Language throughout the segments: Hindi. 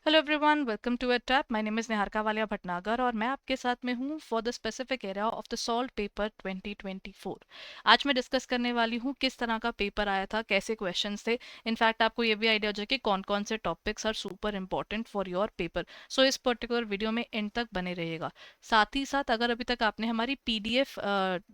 Hello everyone, welcome to a tap. My name is Niharika Walia Bhatnagar और मैं आपके साथ में हूँ for the specific area of the solved paper 2024। आज मैं डिस्कस करने वाली हूँ किस तरह का पेपर आया था, कैसे क्वेश्चंस थे। इनफैक्ट आपको ये भी आइडिया हो जाए कि कौन कौन से topics are super important for your paper. So इस पर्टिकुलर वीडियो में एंड तक बने रहिएगा। साथ ही साथ अगर अभी तक आपने हमारी PDF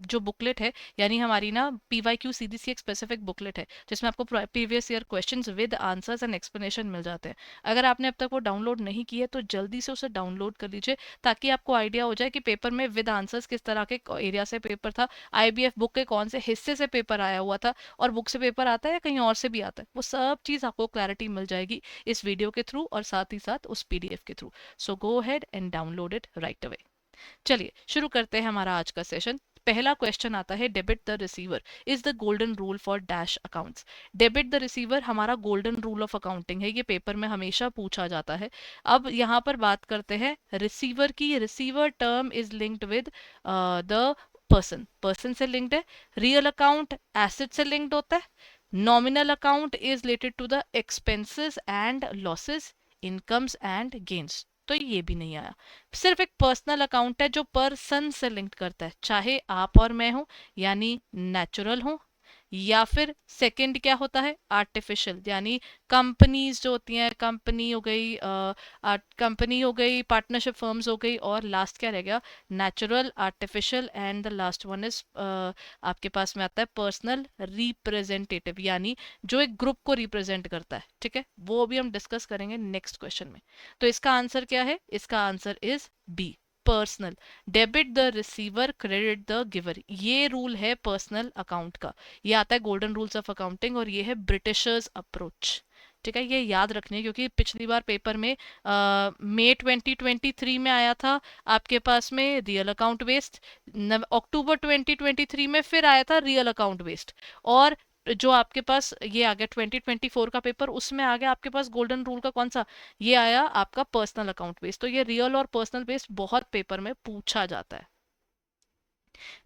जो बुकलेट है, यानी हमारी ना PYQ CDC एक स्पेसिफिक बुकलेट है जिसमें आपको previous year questions with answers and explanation मिल जाते हैं। अगर आपने अब तक वो डाउनलोड नहीं की है तो जल्दी से उसे डाउनलोड कर लीजिए, ताकि आपको आइडिया हो जाए कि पेपर में विद आंसर्स किस तरह के एरिया से पेपर था, IBF बुक के कौन से हिस्से से पेपर आया हुआ था, और बुक से पेपर आता है या कहीं और से भी आता है, वो सब चीज़ आपको क्लैरिटी मिल जाएगी इस वीडियो के थ्रू और साथ ही साथ उस PDF के through. So go ahead and download it right away. चलिए शुरू करते हैं हमारा आज का सेशन। पहला क्वेश्चन आता है, debit the receiver is the golden rule for dash accounts. Debit the receiver हमारा गोल्डन रूल ऑफ अकाउंटिंग है, ये पेपर में हमेशा पूछा जाता है। अब यहाँ पर बात करते हैं रिसीवर की। Receiver term is linked with the person, person से लिंक्ड है। रियल अकाउंट एसेट से लिंक्ड होता है। Nominal account is related to the expenses and losses, incomes and gains. तो ये भी नहीं आया। सिर्फ एक पर्सनल अकाउंट है जो पर्सन से लिंक करता है, चाहे आप और मैं हूं, यानी नेचुरल हूं, या फिर सेकंड क्या होता है, आर्टिफिशियल, यानी कंपनीज जो होती हैं, कंपनी हो गई, कंपनी हो गई, पार्टनरशिप फर्म्स हो गई, और लास्ट क्या रह गया, natural, artificial, and the last one is आपके पास में आता है पर्सनल रिप्रेजेंटेटिव, यानी जो एक ग्रुप को रिप्रेजेंट करता है। ठीक है, वो अभी हम डिस्कस करेंगे नेक्स्ट क्वेश्चन में। तो इसका आंसर क्या है, इसका answer is B, personal. Debit the receiver, credit the giver, ये रूल है पर्सनल अकाउंट का। ये आता है गोल्डन रूल्स ऑफ अकाउंटिंग और ये है ब्रिटिशर्स अप्रोच। ठीक है, ये याद रखने, क्योंकि पिछली बार पेपर में मई 2023 में आया था आपके पास में रियल अकाउंट बेस्ड, अक्टूबर 2023 में फिर आया था रियल अकाउंट बेस्ड, और जो आपके पास ये आ गया 2024 का पेपर, उसमें आ गया आपके पास गोल्डन रूल का कौन सा, ये आया आपका पर्सनल अकाउंट बेस्ड। तो ये रियल और पर्सनल बेस्ड बहुत पेपर में पूछा जाता है।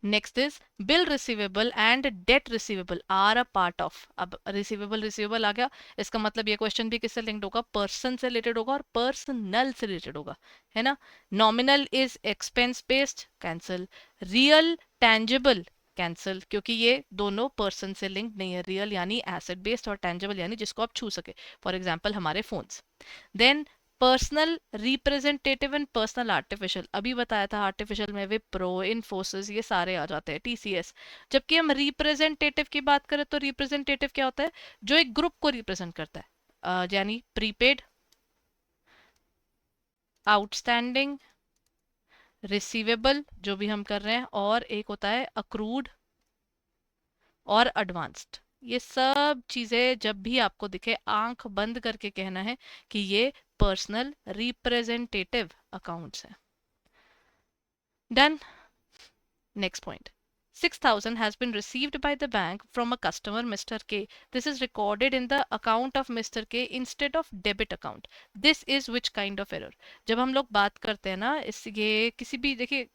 Next is bill receivable and debt receivable are a part of. अब रिसीवेबल रिसीवेबल आ गया, इसका मतलब ये क्वेश्चन भी किससे लिंक्ड होगा, पर्सन से रिलेटेड होगा और पर्सनल से रिलेटेड होगा, है ना। Nominal is expense based, cancel. Real tangible, cancel, क्योंकि ये दोनों पर्सन से लिंक नहीं है। रियल यानी एसेट बेस्ड और टैंजिबल यानी जिसको आप छू सके, फॉर एग्जाम्पल हमारे phones. Then personal representative and personal artificial, अभी बताया था आर्टिफिशियल में विप्रो, इन्फोसिस, ये सारे आ जाते हैं, TCS। जबकि हम रिप्रेजेंटेटिव की बात करें तो रिप्रेजेंटेटिव क्या होता है, जो एक ग्रुप को रिप्रेजेंट करता है, यानी प्रीपेड, आउटस्टैंडिंग, रिसीवेबल जो भी हम कर रहे हैं, और एक होता है अक्रूड और एडवांस्ड। ये सब चीजें जब भी आपको दिखे, आंख बंद करके कहना है कि ये पर्सनल रिप्रेजेंटेटिव अकाउंट्स हैं। Done. Next point. 6,000 has been received by the bank from a customer Mr. K. This is recorded in the account of Mr. K instead of debit account. This is which kind of error? जब हम लोग बात करते हैं ना, इस ये किसी भी देखिए,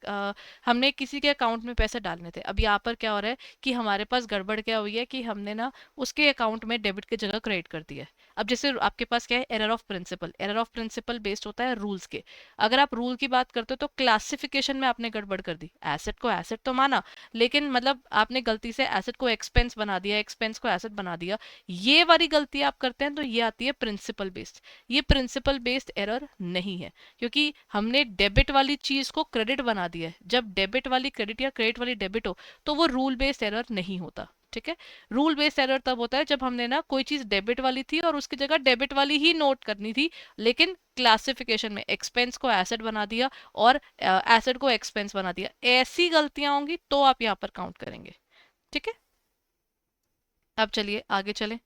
हमने किसी के अकाउंट में पैसे डालने थे। अब यहाँ पर क्या हो रहा है कि हमारे पास गड़बड़ क्या हुई है कि हमने ना उसके अकाउंट में डेबिट की जगह क्रेडिट कर दिया है। अब जैसे आपके पास क्या है, error of principle. Error of principle based होता है रूल्स के। अगर आप रूल की बात करते हो तो क्लासिफिकेशन में आपने गड़बड़ कर दी, एसेट को एसेट तो माना, लेकिन मतलब आपने गलती से एसेट को एक्सपेंस बना दिया, एक्सपेंस को एसेट बना दिया। ये वाली गलती आप करते हैं तो ये आती है प्रिंसिपल बेस्ड। ये प्रिंसिपल बेस्ड एरर नहीं है, क्योंकि हमने डेबिट वाली चीज को क्रेडिट बना दिया है। जब डेबिट वाली क्रेडिट या क्रेडिट वाली डेबिट हो तो वो रूल बेस्ड एरर नहीं होता। ठीक है, रूल बेस्ड एरर तब होता है जब हमने ना कोई चीज डेबिट वाली थी और उसकी जगह डेबिट वाली ही नोट करनी थी, लेकिन क्लासिफिकेशन में एक्सपेंस को एसेट बना दिया और एसेट को एक्सपेंस बना दिया। ऐसी गलतियां होंगी तो आप यहाँ पर काउंट करेंगे। ठीक है, अब चलिए आगे चलें।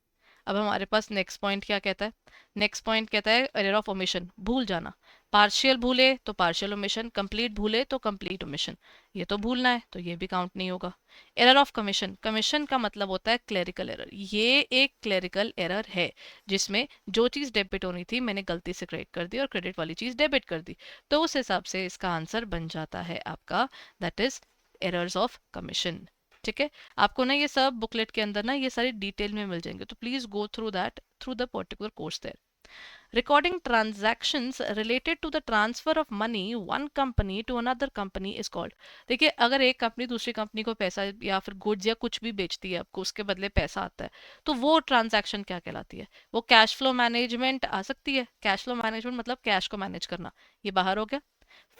अब हमारे पास नेक्स्ट पॉइंट क्या कहता है, नेक्स्ट पॉइंट कहता है एरर ऑफ ओमिशन, भूल जाना। पार्शियल भूले तो पार्शियल ओमिशन, कंप्लीट भूले तो कंप्लीट ओमिशन। ये तो भूलना है तो ये भी काउंट नहीं होगा। एरर ऑफ कमीशन, कमीशन का मतलब होता है क्लेरिकल एरर। ये एक क्लेरिकल एरर है जिसमें जो चीज़ डेबिट होनी थी मैंने गलती से क्रेडिट कर दी और क्रेडिट वाली चीज़ डेबिट कर दी, तो उस हिसाब से इसका आंसर बन जाता है आपका, that is errors of commission. ठीक है, आपको ना ये सब बुकलेट के अंदर ना ये सारी डिटेल में मिल जाएंगे, तो please go through that through the particular course there. Recording transactions related to the transfer of money one company to another company is called. देखिए, अगर एक कंपनी दूसरी कंपनी को पैसा या फिर गुड्स या कुछ भी बेचती है आपको, उसके बदले पैसा आता है, तो वो ट्रांजैक्शन क्या कहलाती है? वो कैश फ्लो मैनेजमेंट आ सकती है। कैश फ्लो मैनेजमेंट मतलब कैश को मैनेज करना, ये बाहर हो गया।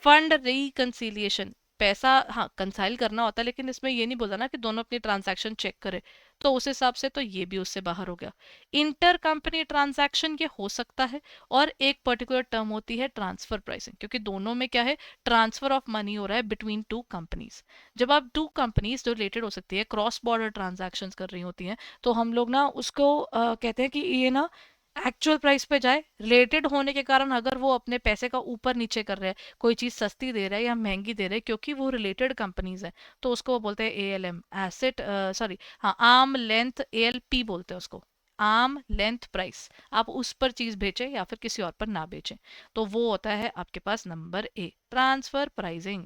फंड रिकंसिलिएशन, पैसा हाँ कंसाइल करना होता है, लेकिन इसमें ये नहीं बोला ना कि दोनों अपनी ट्रांजैक्शन चेक करे, तो उस हिसाब से तो ये भी उससे बाहर हो गया। इंटर कंपनी ट्रांजैक्शन ये हो सकता है, और एक पर्टिकुलर टर्म होती है ट्रांसफर प्राइसिंग, क्योंकि दोनों में क्या है, ट्रांसफर ऑफ मनी हो रहा है बिटवीन टू कंपनीज। जब आप टू कंपनीज जो रिलेटेड हो सकती है, क्रॉस बॉर्डर ट्रांजैक्शन कर रही होती हैं, तो हम लोग ना उसको कहते हैं कि ये ना एक्चुअल प्राइस पे जाए, रिलेटेड होने के कारण अगर वो अपने पैसे का ऊपर नीचे कर रहे हैं, कोई चीज सस्ती दे रहा है या महंगी दे रहे हैं, क्योंकि वो रिलेटेड कंपनीज है, तो उसको वो बोलते हैं एएलएम, एसेट सॉरी हाँ आर्म लेंथ, एएलपी बोलते हैं उसको, आर्म लेंथ प्राइस। आप उस पर चीज बेचें या फिर किसी और पर ना बेचें, तो वो होता है आपके पास number A, transfer pricing.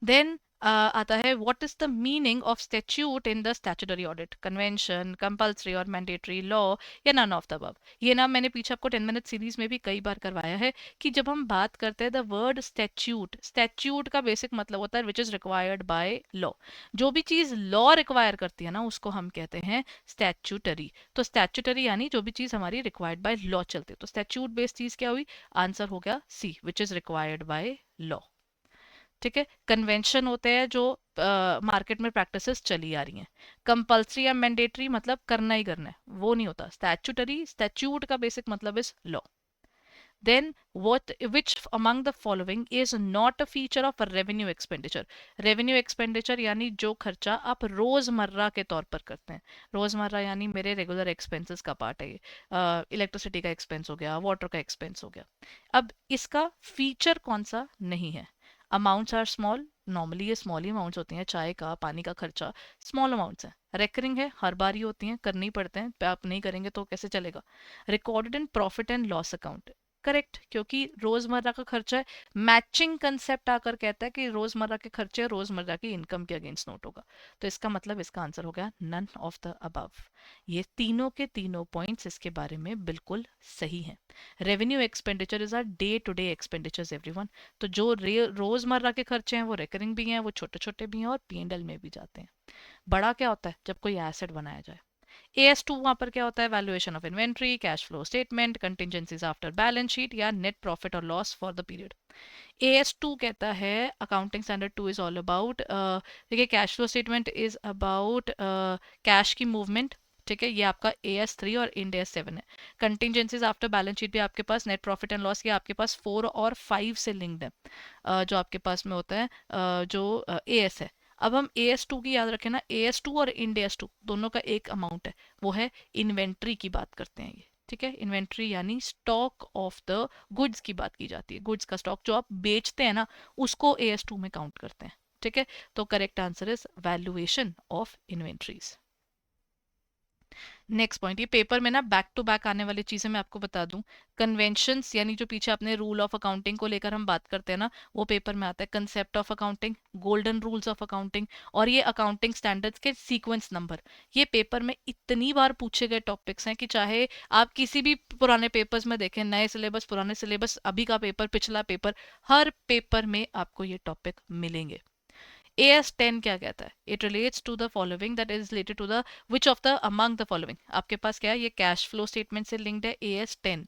Then आता है what is the meaning of statute in the statutory audit, convention, compulsory और मैंडेटरी लॉ, या नन ऑफ द अबव। ये ना मैंने पीछे आपको 10 मिनट सीरीज में भी कई बार करवाया है कि जब हम बात करते हैं द वर्ड स्टैट्यूट, स्टैट्यूट का बेसिक मतलब होता है विच इज रिक्वायर्ड बाय लॉ। जो भी चीज लॉ रिक्वायर करती है ना, उसको हम कहते हैं स्टैट्यूटरी। तो स्टैट्यूटरी यानी जो भी चीज हमारी रिक्वायर्ड बाय लॉ चलती है, तो स्टैट्यूट बेस्ड चीज क्या हुई? आंसर हो गया C, which is required by law. ठीक है, कन्वेंशन होते हैं जो मार्केट में प्रैक्टिसेस चली आ रही हैं। कंपल्सरी या मैंडेटरी मतलब करना ही करना है, वो नहीं होता। स्टैच्यूटरी, स्टैच्यूट का बेसिक मतलब is law. Then what which among the following is not a feature of a revenue expenditure? Revenue expenditure यानी जो खर्चा आप रोजमर्रा के तौर पर करते हैं, रोजमर्रा यानी मेरे रेगुलर एक्सपेंसेस का पार्ट है ये। इलेक्ट्रिसिटी का एक्सपेंस हो गया, वाटर का एक्सपेंस हो गया। अब इसका फीचर कौन सा नहीं है? अमाउंट्स आर स्मॉल, नॉर्मली ये स्मॉल ही अमाउंट्स होती हैं, चाय का पानी का खर्चा स्मॉल अमाउंट्स है। रेकरिंग है, हर बार ही होती हैं, करनी पड़ते हैं, आप नहीं करेंगे तो कैसे चलेगा। Recorded in profit and loss account, correct, क्योंकि रोजमर्रा का खर्चा है। मैचिंग कंसेप्ट आकर कहता है कि रोजमर्रा के खर्चे रोजमर्रा की इनकम के अगेंस्ट नोट होगा, तो इसका मतलब इसका आंसर हो गया नन ऑफ द अबव। ये तीनों के तीनों पॉइंट्स इसके बारे में बिल्कुल सही हैं। Revenue expenditure is our day to day expenditures everyone. तो जो रोजमर्रा के खर्चे हैं वो रिकरिंग भी हैं, वो छोटे छोटे भी हैं, और पीएनएल में भी जाते हैं। बड़ा क्या होता है? जब कोई एसेट बनाया जाए। AS2 वहां पर क्या होता है? Valuation of inventory, cash flow statement, contingencies after balance sheet, या नेट प्रॉफिट और loss for the period. AS2 कहता है accounting standard 2 is all about, देखिए cash flow statement is about cash की मूवमेंट। ठीक है, ये आपका AS3 और इंड AS7 है। कंटिजेंसीज आफ्टर बैलेंस शीट भी आपके पास, नेट प्रॉफिट एंड लॉस ये आपके पास 4 और 5 से लिंक्ड है, जो आपके पास में होता है जो AS है। अब हम AS2 की याद रखें ना, AS2 और इंड AS2 दोनों का एक अमाउंट है, वो है इन्वेंट्री की बात करते हैं ये। ठीक है, इन्वेंट्री यानी स्टॉक ऑफ द गुड्स की बात की जाती है, गुड्स का स्टॉक जो आप बेचते हैं ना, उसको AS2 में काउंट करते हैं। ठीक है, तो correct answer is valuation of inventories. Next point, ये पेपर में ना बैक टू बैक आने वाली चीजें मैं आपको बता दूं। कन्वेंशंस यानी जो पीछे अपने रूल ऑफ अकाउंटिंग को लेकर हम बात करते हैं ना, वो पेपर में आता है। Concept of accounting, golden rules of accounting, और ये अकाउंटिंग स्टैंडर्ड्स के सीक्वेंस नंबर, ये पेपर में इतनी बार पूछे गए टॉपिक्स हैं कि चाहे आप किसी भी पुराने पेपर्स में देखें, नए सिलेबस, पुराने सिलेबस, अभी का पेपर, पिछला पेपर, हर पेपर में आपको ये टॉपिक मिलेंगे। AS10 क्या कहता है? It relates to the following, that is related to the which of the among the following. आपके पास क्या है? ये कैश फ्लो स्टेटमेंट से लिंक्ड है AS10।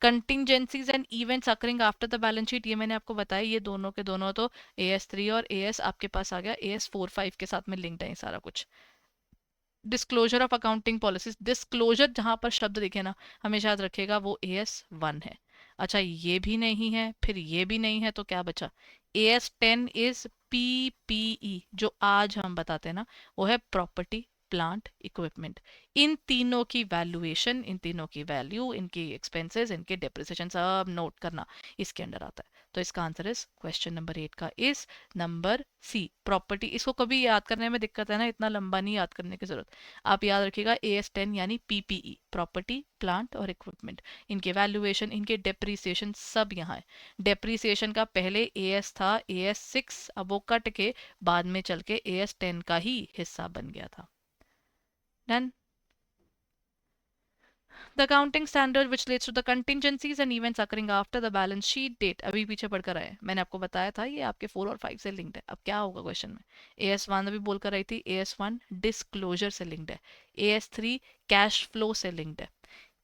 Contingencies and events occurring after the balance sheet, ये मैंने आपको बताया, ये दोनों के दोनों तो AS3 और AS आपके पास आ गया AS4-5 के साथ में लिंक्ड है ये सारा कुछ। Disclosure of accounting policies, disclosure जहां पर शब्द दिखे ना, हमेशा याद रखेगा वो AS1 है। अच्छा, ये भी नहीं है, फिर ये भी नहीं है, तो क्या बचा? AS10 इज PPE, जो आज हम बताते हैं ना, वो है प्रॉपर्टी प्लांट इक्विपमेंट। इन तीनों की वैल्यूएशन, इन तीनों की वैल्यू, इनकी एक्सपेंसेस, इनके डेप्रिसिएशन सब नोट करना इसके अंडर आता है। तो इसका आंसर इज क्वेश्चन नंबर 8 का इज नंबर सी, प्रॉपर्टी। इसको कभी याद करने में दिक्कत है ना, इतना लंबा नहीं याद करने की जरूरत। आप याद रखिएगा AS10 यानी PPE, प्रॉपर्टी प्लांट और इक्विपमेंट, इनके वैल्यूएशन, इनके डेप्रीसिएशन सब यहाँ है। डेप्रीसिएशन का पहले AS था AS6, अब वो कट के बाद में चल के AS10 का ही हिस्सा बन गया था। Done. The accounting standard which relates to the contingencies and events occurring after the balance sheet date, अभी पीछे पढ़कर आए, मैंने आपको बताया था ये आपके 4 और 5 से लिंक्ड है। अब क्या होगा क्वेश्चन में, AS1 अभी बोल कर रही थी, AS1 डिस्क्लोजर से लिंक्ड है, AS3 कैश फ्लो से लिंक्ड है,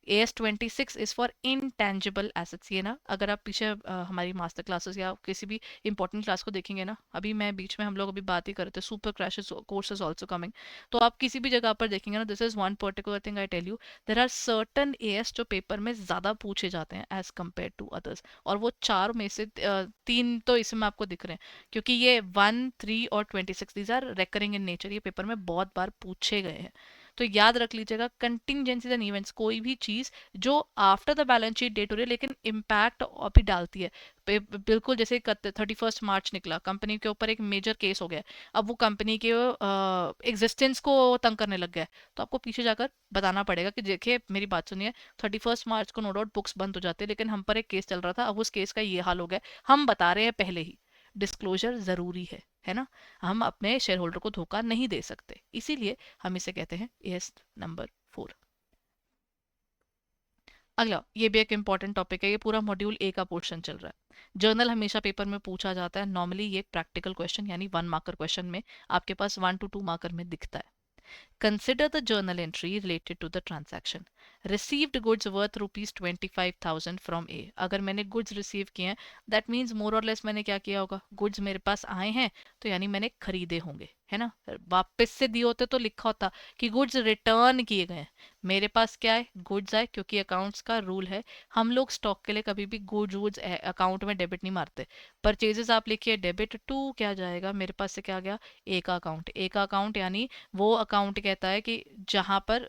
AS26 is for intangible assets. ये ना अगर आप पीछे हमारी मास्टर क्लासेस या किसी भी इंपॉर्टेंट क्लास को देखेंगे ना, अभी मैं बीच में हम लोग अभी बात ही कर रहे थे, super crashes course is also coming, तो आप किसी भी जगह पर देखेंगे ना, this is one particular thing I tell you, there are certain AS जो पेपर में ज़्यादा पूछे जाते हैं एज कम्पेयर टू अदर्स, और वो चार में से तीन तो इसमें आपको दिख रहे हैं, क्योंकि ये 1, 3 और 26 these are recurring in nature, ये पेपर में बहुत बार पूछे गए हैं। तो याद रख लीजिएगा, कंटिंजेंसीज एंड इवेंट्स, कोई भी चीज जो after the balance sheet date हो रही है लेकिन इम्पैक्ट अभी डालती है, बिल्कुल जैसे 31 मार्च निकला, कंपनी के ऊपर एक मेजर केस हो गया, अब वो कंपनी के एग्जिस्टेंस को तंग करने लग गया, तो आपको पीछे जाकर बताना पड़ेगा कि देखिए मेरी बात सुनिए, 31 मार्च को नो डाउट बुक्स बंद हो जाती है, लेकिन हम पर एक केस चल रहा था, अब उस केस का ये हाल हो गया, हम बता रहे हैं पहले ही, डिस्क्लोजर जरूरी है ना, हम अपने शेयर होल्डर को धोखा नहीं दे सकते, इसीलिए हम इसे कहते हैं एस नंबर 4। अगला, ये भी एक इंपॉर्टेंट टॉपिक है, ये पूरा मॉड्यूल ए का पोर्शन चल रहा है, जर्नल हमेशा पेपर में पूछा जाता है, नॉर्मली ये एक प्रैक्टिकल क्वेश्चन यानी 1 मार्कर क्वेश्चन में आपके पास 1 to 2 मार्कर में दिखता है। Consider the journal entry related to the transaction. Received goods worth rupees 25,000 from A. अगर मैंने goods receive किए हैं, that means more or less मैंने क्या किया होगा, goods मेरे पास आए हैं, तो यानी मैंने खरीदे होंगे, है ना, वापस से दिए होते तो लिखा होता कि goods रिटर्न किए गए हैं, मेरे पास क्या है, goods आए, क्योंकि अकाउंट्स का रूल है, हम लोग स्टॉक के लिए कभी भी goods अकाउंट में डेबिट नहीं मारते, परचेजेस आप लिखिए डेबिट टू क्या जाएगा, मेरे पास से क्या गया, ए का अकाउंट, ए का अकाउंट यानी वो अकाउंट कहता है कि जहां पर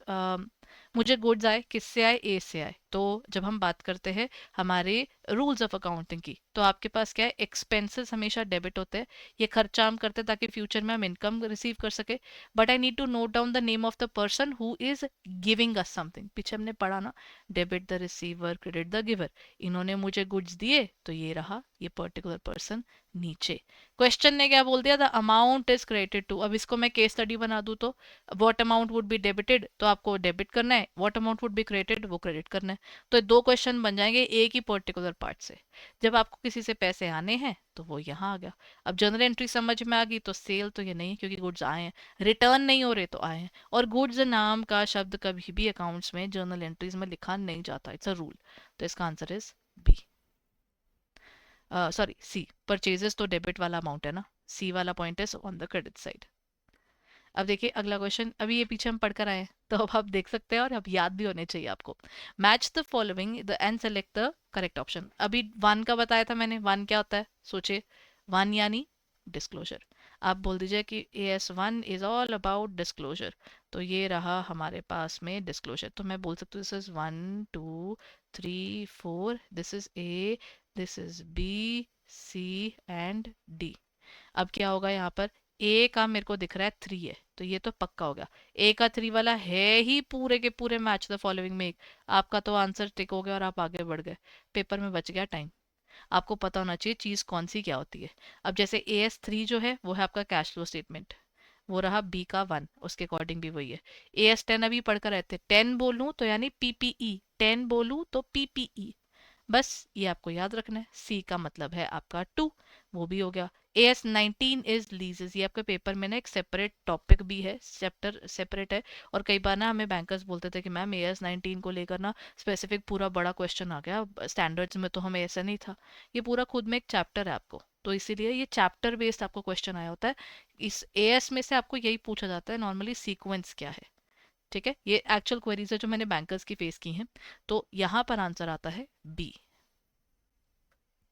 मुझे गुड्स आए, किससे आए, ए से आए, तो जब हम बात करते हैं हमारे रूल्स ऑफ अकाउंटिंग की, तो आपके पास क्या है, एक्सपेंसेस हमेशा डेबिट होते हैं, ये खर्चा हम करते हैं ताकि फ्यूचर में हम इनकम रिसीव कर सके, but I need to note down the name of the person who is giving us something, पीछे हमने पढ़ा ना, debit the receiver credit the giver, इन्होंने मुझे गुड्स दिए तो ये रहा ये पर्टिकुलर पर्सन नीचे, क्वेश्चन ने क्या बोल दिया, the amount is credited to, अब इसको मैं केस स्टडी बना दूं तो what amount would be debited, तो आपको डेबिट करना है, what amount would be credited वो क्रेडिट करना है, तो दो क्वेश्चन बन जाएंगे एक ही पर्टिकुलर पार्ट से, जब आपको किसी से पैसे आने हैं तो वो यहाँ आ गया, अब जनरल एंट्री समझ में आ गई, तो सेल तो ये नहीं है क्योंकि गुड्स आए हैं, रिटर्न नहीं हो रहे तो आए हैं, और गुड्स नाम का शब्द कभी भी अकाउंट्स में जर्नल एंट्रीज में लिखा नहीं जाता, इट्स अ रूल, तो इसका answer is B, sorry C, purchases तो डेबिट वाला अमाउंट है ना, सी वाला point is on the credit side. अब देखिए अगला क्वेश्चन, अभी ये पीछे हम पढ़कर आए हैं तो अब आप देख सकते हैं और अब याद भी होने चाहिए आपको, match the following the end select the correct option, अभी वन का बताया था मैंने, वन क्या होता है सोचिए, वन यानी डिस्क्लोजर, आप बोल दीजिए कि AS1 is all about disclosure, तो ये रहा हमारे पास में डिस्क्लोजर, तो मैं बोल सकती हूँ this is 1, 2, 3, 4, this is A, this is B, C and D। अब क्या होगा यहाँ पर, ए का मेरे को दिख रहा है 3 है, तो ये तो पक्का हो गया, ए का 3 वाला है ही पूरे के पूरे मैच द फॉलोइंग में एक, आपका तो आंसर टिक हो गया और आप आगे बढ़ गए, पेपर में बच गया टाइम, आपको पता होना चाहिए चीज कौन सी क्या होती है। अब जैसे AS3 जो है वो है आपका कैश फ्लो स्टेटमेंट, वो रहा बी का 1, उसके अकॉर्डिंग भी वही है, AS10 अभी पढ़कर रहते, 10 बोलूं तो यानी PPE, 10 बोलूं तो PPE, बस ये आपको याद रखना है, सी का मतलब है आपका 2, वो भी हो गया, AS19 इज लीजेस, ये आपके पेपर में ना एक सेपरेट टॉपिक भी है, चैप्टर सेपरेट है, और कई बार ना हमें बैंकर्स बोलते थे कि मैम AS19 को लेकर ना स्पेसिफिक पूरा बड़ा क्वेश्चन आ गया, स्टैंडर्ड्स में तो हमें ऐसा नहीं था, ये पूरा खुद में एक चैप्टर है आपको, तो इसीलिए ये चैप्टर बेस्ड आपको क्वेश्चन आया होता है, इस AS में से आपको यही पूछा जाता है नॉर्मली सीक्वेंस क्या है, ठीक है, ये एक्चुअल क्वेरीज है जो मैंने बैंकर्स की फेस की हैं, तो यहाँ पर आंसर आता है बी।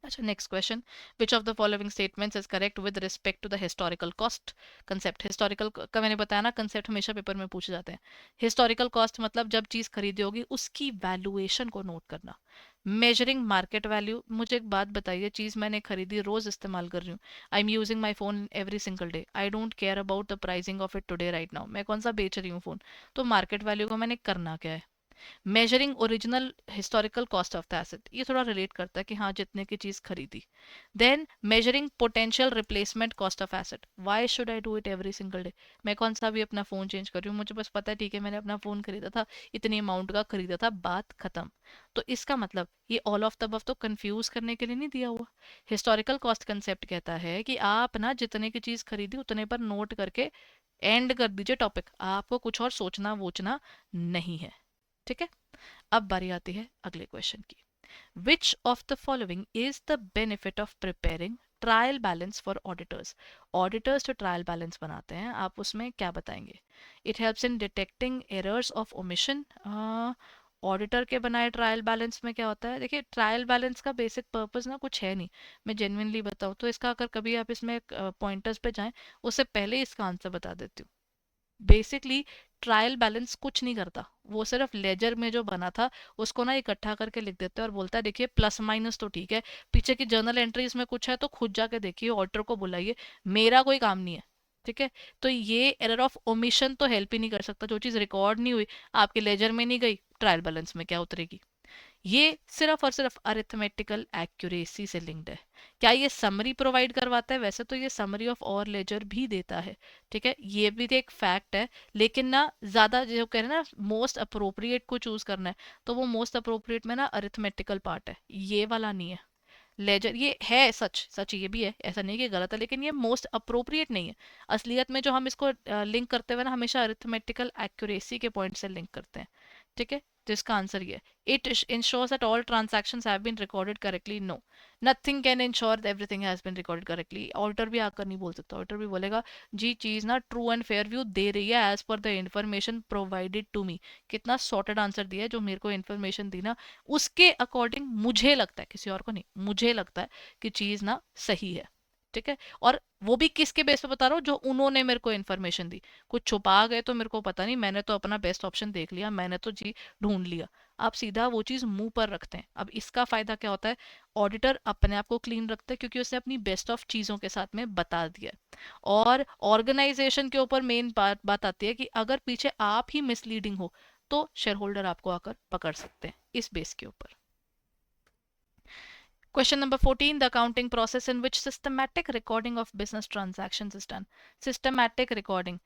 अच्छा next question, which of the following statements is correct with respect to the historical cost concept, historical का मैंने बताया ना कंसेप्ट हमेशा पेपर में पूछे जाते हैं, हिस्टोरिकल कॉस्ट मतलब जब चीज खरीदी होगी उसकी वैल्यूएशन को नोट करना, मेजरिंग मार्केट वैल्यू, मुझे एक बात बताइए, चीज मैंने खरीदी, रोज इस्तेमाल कर रही हूँ, I am using my phone every single day, I don't care about the pricing of it today right now, मैं कौन सा बेच रही हूँ फोन, तो मार्केट वैल्यू को मैंने करना क्या है, measuring original historical cost of the asset, ये थोड़ा रिलेट करता है कि हाँ जितने की चीज खरीदी. Then measuring potential replacement cost of asset, why should I do it every single day. मैं कौन सा भी अपना फोन चेंज कर रही हूँ, मुझे बस पता है ठीक है मैंने अपना फोन खरीदा था, इतनी अमाउंट का खरीदा था, बात खत्म. तो इसका मतलब ये ऑल ऑफ द अबव तो कंफ्यूज करने के लिए नहीं दिया हुआ. हिस्टोरिकल कॉस्ट कंसेप्ट कहता है कि आप ना जितने की चीज खरीदी उतने पर नोट करके एंड कर दीजिए टॉपिक, आपको कुछ और सोचना वोचना नहीं है. ठीक है. अब बारी आती है अगले क्वेश्चन की. विच of the following is the benefit of preparing trial balance four auditors. Auditors जो ट्रायल बैलेंस बनाते हैं आप उसमें क्या बताएंगे. It helps in detecting errors of omission. Auditor के बनाए ट्रायल बैलेंस में क्या होता है, देखिए ट्रायल बैलेंस का बेसिक पर्पस ना कुछ है नहीं. मैं जेन्युइनली बताऊँ तो इसका अगर कभी आप इसमें पॉइंटर्स पे जाएं उससे पहले इसका आंसर बता देती हूँ. बेसिकली ट्रायल बैलेंस कुछ नहीं करता, वो सिर्फ लेजर में जो बना था उसको ना इकट्ठा करके लिख देते हैं और बोलता है देखिए प्लस माइनस तो ठीक है, पीछे की जर्नल एंट्रीज में कुछ है तो खुद जाके देखिए, ऑडिटर को बुलाइए, मेरा कोई काम नहीं है. ठीक है. तो ये एरर ऑफ ओमिशन तो हेल्प ही नहीं कर सकता, जो चीज़ रिकॉर्ड नहीं हुई आपके लेजर में नहीं गई ट्रायल बैलेंस में क्या उतरेगी. ये सिर्फ और सिर्फ अरिथमेटिकल एक्यूरेसी से लिंक्ड है. क्या ये समरी प्रोवाइड करवाता है, वैसे तो ये समरी ऑफ और लेजर भी देता है. ठीक है, ये भी एक फैक्ट है. लेकिन ना ज्यादा जो कह रहे हैं ना मोस्ट अप्रोप्रिएट को चूज करना है, तो वो मोस्ट अप्रोप्रिएट में ना अरिथमेटिकल पार्ट है, ये वाला नहीं है. लेजर ये है सच सच, ये भी है, ऐसा नहीं कि गलत है, लेकिन ये मोस्ट अप्रोप्रिएट नहीं है. असलियत में जो हम इसको लिंक करते हुए ना हमेशा अरिथमेटिकल एक्यूरेसी के पॉइंट से लिंक करते हैं. ठीक है. तो इसका आंसर ये है. It ensures that all transactions have been recorded correctly. No, nothing can ensure that everything has been recorded correctly. Auditor भी आकर नहीं बोल सकता, ऑडिटर भी बोलेगा जी चीज ना ट्रू एंड फेयर व्यू दे रही है as per the information provided to me. कितना सॉर्टेड आंसर दिया है, जो मेरे को इन्फॉर्मेशन दी ना उसके अकॉर्डिंग मुझे लगता है, किसी और को नहीं, मुझे लगता है कि चीज ना सही है. ठीक है. और वो भी किसके बेस पे बता रहा हूँ, जो उन्होंने मेरे को इन्फॉर्मेशन दी. कुछ छुपा गए तो मेरे को पता नहीं, मैंने तो अपना बेस्ट ऑप्शन देख लिया, मैंने तो जी ढूंढ लिया. आप सीधा वो चीज मुंह पर रखते हैं. अब इसका फायदा क्या होता है, ऑडिटर अपने आप को क्लीन रखता है क्योंकि उसने अपनी बेस्ट ऑफ चीजों के साथ में बता दिया. और ऑर्गेनाइजेशन के ऊपर मेन बात आती है कि अगर पीछे आप ही मिसलीडिंग हो तो शेयर होल्डर आपको आकर पकड़ सकते हैं इस बेस के ऊपर. Question number 14, the accounting process in which systematic recording of business transactions is done. Systematic recording.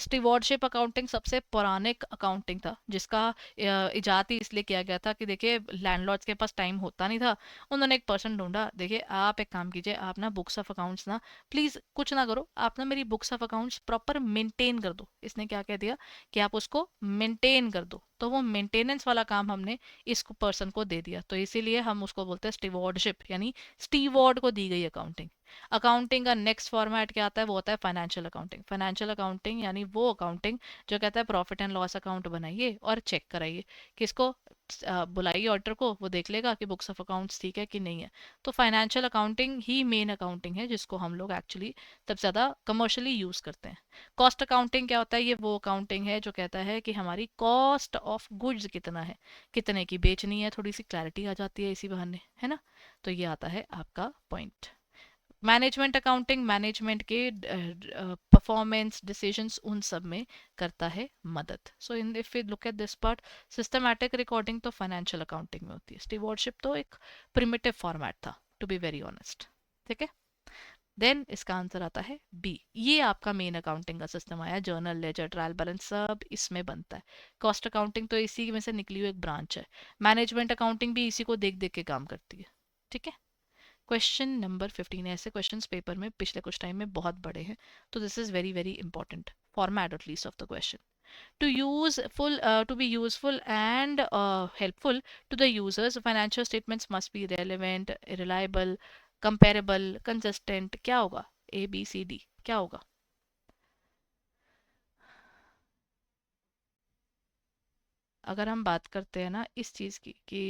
Stewardship accounting सबसे पौराणिक अकाउंटिंग था, जिसका इजाद ही इसलिए किया गया था कि देखिए लैंडलॉर्ड्स के पास टाइम होता नहीं था. उन्होंने एक पर्सन ढूंढा, देखिए आप एक काम कीजिए, आप ना बुक्स ऑफ अकाउंट्स ना प्लीज कुछ ना करो, आप ना मेरी books of accounts proper maintain कर दो. इसने क्या कह दिया कि आप उसको मेंटेन कर दो, तो वो मेंटेनेंस वाला काम हमने इस पर्सन को दे दिया. तो इसीलिए हम उसको बोलते हैं स्टीवॉर्डशिप, यानी स्टीवॉर्ड को दी गई अकाउंटिंग. अकाउंटिंग का नेक्स्ट फॉर्मेट क्या आता है, वो होता है फाइनेंशियल अकाउंटिंग. फाइनेंशियल अकाउंटिंग यानी वो अकाउंटिंग जो कहता है प्रॉफिट एंड लॉस अकाउंट बनाइए और चेक कराइए. किसको, बुलाइए ऑडिटर को, वो देख लेगा कि बुक्स ऑफ अकाउंट्स ठीक है कि नहीं है. तो फाइनेंशियल अकाउंटिंग ही मेन अकाउंटिंग है जिसको हम लोग एक्चुअली सबसे ज़्यादा कमर्शियली यूज़ करते हैं. कॉस्ट अकाउंटिंग क्या होता है, ये वो अकाउंटिंग है जो कहता है कि हमारी कॉस्ट ऑफ गुड्स कितना है, कितने की बेचनी है, थोड़ी सी क्लैरिटी आ जाती है इसी बहाने, है ना. तो ये आता है आपका पॉइंट. मैनेजमेंट अकाउंटिंग मैनेजमेंट के परफॉर्मेंस डिसीजंस उन सब में करता है मदद. So in if we look at this part, systematic recording तो फाइनेंशियल अकाउंटिंग में होती है. स्टीवॉर्डशिप तो एक प्रिमिटिव फॉर्मेट था, टू बी वेरी ऑनेस्ट. ठीक है. देन इसका आंसर आता है बी. ये आपका मेन अकाउंटिंग का सिस्टम आया, जर्नल लेजर ट्रायल बैलेंस सब इसमें बनता है. कॉस्ट अकाउंटिंग तो इसी में से निकली हुई एक ब्रांच है. मैनेजमेंट अकाउंटिंग भी इसी को देख देख के काम करती है. ठीक है. क्वेश्चन नंबर 15, ऐसे क्वेश्चंस पेपर में पिछले कुछ टाइम में बहुत बड़े हैं, तो this is very very important format at least of the question. To be useful and helpful to the users, financial statements must be relevant, reliable, comparable, consistent. क्या होगा, ए बी सी डी क्या होगा. अगर हम बात करते हैं ना इस चीज़ की कि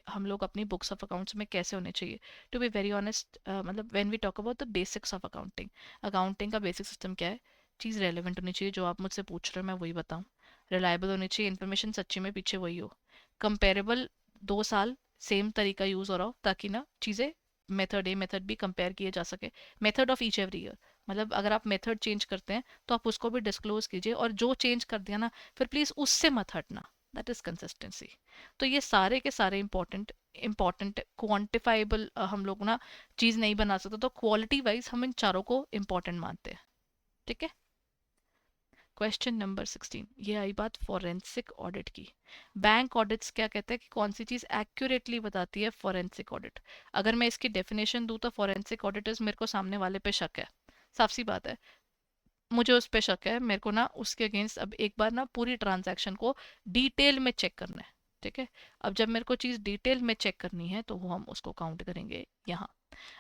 हम लोग अपनी बुक्स ऑफ अकाउंट्स में कैसे होने चाहिए, टू बी वेरी ऑनेस्ट, मतलब when we talk about the basics of accounting, accounting का बेसिक सिस्टम क्या है. चीज़ रेलेवेंट होनी चाहिए, जो आप मुझसे पूछ रहे हो मैं वही बताऊँ. रिलायबल होनी चाहिए, इन्फॉर्मेशन सच्ची में पीछे वही हो. कंपेरेबल, 2 साल सेम तरीका यूज़ हो रहा हो ताकि ना चीज़ें method A method B compare किए जा सके. Method of each every year, मतलब अगर आप मेथड चेंज करते हैं तो आप उसको भी डिस्क्लोज कीजिए, और जो चेंज कर दिया ना फिर प्लीज़ उससे मत हटना. That is consistency. तो ये सारे के सारे इंपॉर्टेंट क्वांटिफाइबल हम लोग ना चीज नहीं बना सकते, तो क्वालिटी वाइज हम इन चारों को इंपॉर्टेंट मानते हैं। ठीक है। क्वेश्चन नंबर 16, ये आई बात फॉरेंसिक ऑडिट की। बैंक ऑडिट्स क्या कहते हैं कि कौन सी चीज एक्यूरेटली बताती है फॉरेंसिक ऑडिट। अगर मैं इसकी डेफिनेशन दूं तो फॉरेंसिक ऑडिटर्स, मेरे को सामने वाले पे शक है, साफ सी बात है, मुझे उस पे शक है, मेरे को ना उसके अगेंस्ट अब एक बार ना पूरी ट्रांजैक्शन को डिटेल में चेक करना है। ठीक है। अब जब मेरे को चीज़ डिटेल में चेक करनी है तो वो हम उसको काउंट करेंगे यहाँ।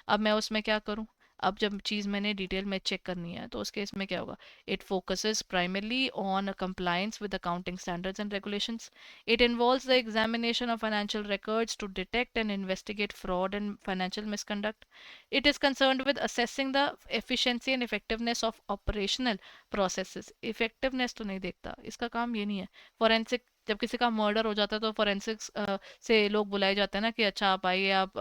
अब मैं उसमें क्या करूँ, अब जब चीज़ मैंने डिटेल में चेक करनी है तो उस केस में क्या होगा, it focuses primarily on compliance with accounting standards and regulations. It involves the examination of financial records to detect and investigate fraud and financial misconduct. It is concerned with assessing the efficiency and effectiveness of operational processes. Effectiveness तो नहीं देखता, इसका काम ये नहीं है। फोरेंसिक, जब किसी का मर्डर हो जाता है तो फोरेंसिक्स से लोग बुलाए जाते हैं ना कि अच्छा आप आइए, आप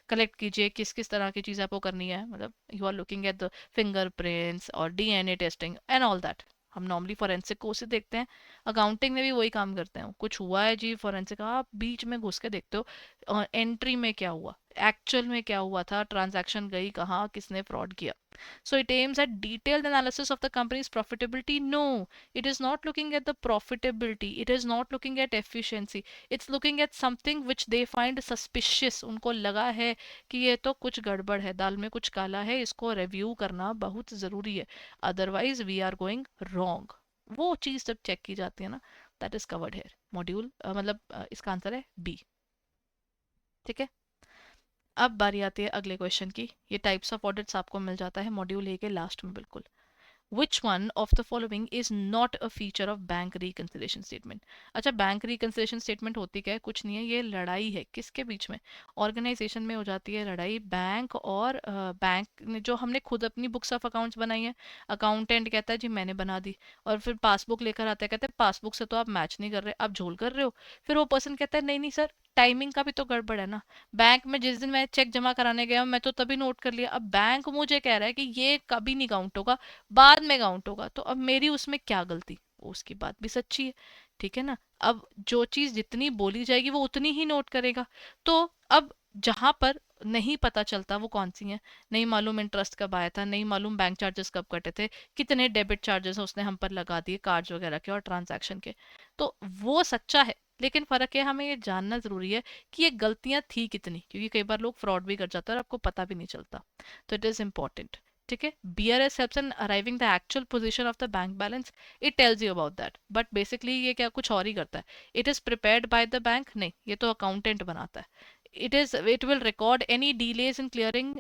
कलेक्ट कीजिए किस किस तरह की चीज़ आपको करनी है, मतलब you are looking at the fingerprints और DNA testing and all that. हम नॉर्मली फोरेंसिक को उसे देखते हैं। अकाउंटिंग में भी वही काम करते हैं, कुछ हुआ है जी फोरेंसिक, आप बीच में घुस के देखते हो एंट्री में क्या हुआ, एक्चुअल में क्या हुआ था, ट्रांजैक्शन गई कहाँ, किसने फ्रॉड किया। So it aims at detailed analysis of the company's profitability. No, it is not looking at the profitability. It is not looking at efficiency. It's looking at something which they find suspicious. उनको लगा है कि ये तो कुछ गड़बड़ है, दाल में कुछ काला है, इसको रिव्यू करना बहुत ज़रूरी है, otherwise we are going wrong. वो चीज़ जब चेक की जाती है ना, that is covered here module, मतलब इसका आंसर है बी। ठीक है। अब बारी आती है अगले क्वेश्चन की। ये टाइप्स ऑफ ऑडिट्स आपको मिल जाता है मॉड्यूल ए के लास्ट में बिल्कुल। Which one of the following is not a feature of bank reconciliation statement? अच्छा, बैंक reconciliation statement होती क्या है, कुछ नहीं है, ये लड़ाई है किसके बीच में, ऑर्गेनाइजेशन में हो जाती है लड़ाई, बैंक और बैंक ने, जो हमने खुद अपनी बुक्स ऑफ अकाउंट्स बनाई है, अकाउंटेंट कहता है जी मैंने बना दी, और फिर पासबुक लेकर आते हैं, कहते हैं पासबुक से तो आप मैच नहीं कर रहे, आप झोल कर रहे हो। फिर वो पर्सन कहता है नहीं नहीं सर, टाइमिंग का भी तो गड़बड़ है ना, बैंक में जिस दिन मैं चेक जमा कराने गया मैं तो तभी नोट कर लिया, अब बैंक मुझे कह रहा है कि ये कभी नहीं काउंट होगा, बाद में काउंट होगा, तो अब मेरी उसमें क्या गलती, उसकी बात भी सच्ची है। ठीक है ना। अब जो चीज जितनी बोली जाएगी वो उतनी ही नोट करेगा। तो अब जहां पर नहीं पता चलता वो कौन सी है, नहीं मालूम इंटरेस्ट कब आया था, नहीं मालूम बैंक चार्जेस कब कटे थे, कितने डेबिट चार्जेस उसने हम पर लगा दिए कार्ड्स वगैरह के और ट्रांजैक्शन के, तो वो सच्चा है। लेकिन फर्क है, हमें ये जानना जरूरी है कि ये गलतियां थी कितनी, क्योंकि कई बार लोग फ्रॉड भी कर जाते हैं और आपको पता भी नहीं चलता। तो इट इज इम्पोर्टेंट। ठीक है। BRS helps in arriving the actual position of the bank balance. It tells you about that. But basically ये क्या कुछ और ही करता है। It is prepared by the bank, नहीं, ये तो अकाउंटेंट बनाता है। It will record any delays in clearing,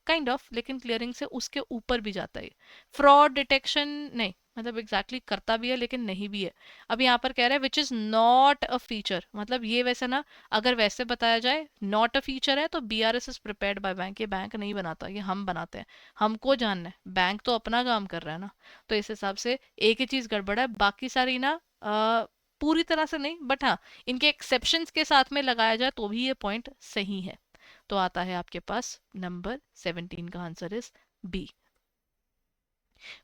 kind of, लेकिन क्लियरिंग से उसके ऊपर भी जाता है। फ्रॉड डिटेक्शन नहीं, मतलब एग्जैक्टली exactly करता भी है लेकिन नहीं भी है। अब यहाँ पर कह रहा है which is not a feature, मतलब ये वैसे ना, अगर वैसे बताया जाए नॉट अ फीचर है तो BRS is prepared by bank, ये बैंक नहीं बनाता, ये हम बनाते हैं। हमको जानना है, बैंक तो अपना काम कर रहा है ना। तो इस हिसाब से एक ही चीज गड़बड़ है, बाकी सारी ना पूरी तरह से नहीं, बट हाँ इनके एक्सेप्शंस के साथ में लगाया जाए तो भी ये पॉइंट सही है। तो आता है आपके पास नंबर 17 का answer is B.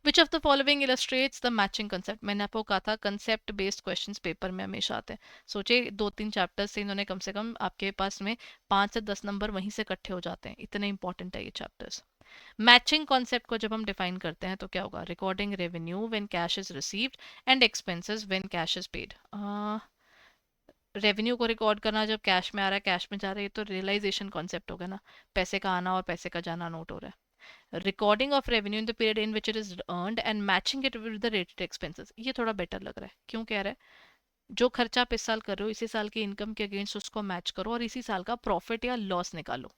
Which of the following illustrates the matching concept, मैंने आपको कहा था कंसेप्ट बेस्ड क्वेश्चंस पेपर में हमेशा आते हैं। सोचे 2-3 चैप्टर्स से इन्होंने कम से कम आपके पास में 5 से 10 नंबर वहीं से इकट्ठे हो जाते हैं, इतने इंपॉर्टेंट है ये चैप्टर्स। मैचिंग कॉन्सेप्ट को जब हम डिफाइन करते हैं तो क्या होगा, recording revenue when cash is received and expenses when cash is paid. Revenue को रिकॉर्ड करना जब कैश में आ रहा है, कैश में जा रहा है, ये तो रियलाइजेशन कॉन्सेप्ट होगा ना, पैसे का आना और पैसे का जाना नोट हो रहा है। Recording of revenue in the period in which it is earned and matching it with the rated expenses, ये थोड़ा बेटर लग रहा है। क्यों कह रहा है, जो खर्चा आप इस साल कर रहे हो इसी साल की इनकम के अगेंस्ट उसको मैच करो और इसी साल का प्रॉफिट या लॉस निकालो,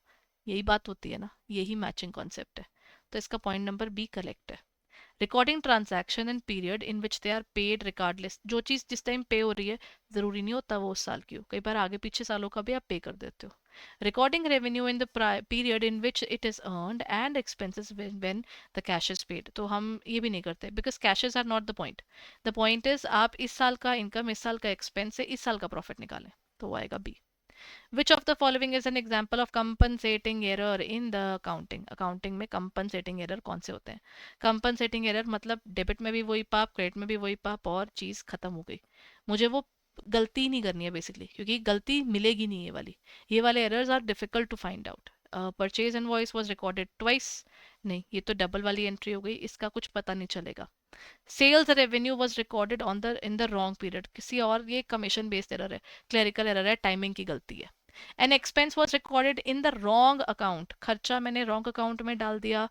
यही बात होती है ना, यही मैचिंग कॉन्सेप्ट है। तो इसका पॉइंट नंबर बी करेक्ट है। Recording transaction in period in which they are paid regardless, जो चीज़ जिस टाइम पे हो रही है ज़रूरी नहीं होता वो उस साल की हो, कई बार आगे पीछे सालों का भी आप पे कर देते हो। Recording revenue in the period in which it is earned and expenses when the cash is paid, तो हम ये भी नहीं करते because cashes are not the point. The point is आप इस साल का इनकम, इस साल का एक्सपेंस से इस साल का प्रॉफिट निकालें, तो वो आएगा B. Which of the following is an example of compensating error in the accounting? Accounting में compensating error कौन से होते हैं? compensating error मतलब डेबिट में भी वही पाप, क्रेडिट में भी वही पाप, और चीज़ खत्म हो गई। मुझे वो गलती नहीं करनी है बेसिकली, क्योंकि गलती मिलेगी नहीं ये वाले errors are difficult to find out. Purchase invoice was recorded twice, नहीं ये तो डबल वाली एंट्री हो गई, इसका कुछ पता नहीं चलेगा। Sales revenue was recorded on the in the wrong period, किसी और, ये कमीशन बेस्ड एरर है, क्लरिकल एरर है, टाइमिंग की गलती है। An expense was recorded in the wrong account, खर्चा मैंने रॉन्ग अकाउंट में डाल दिया,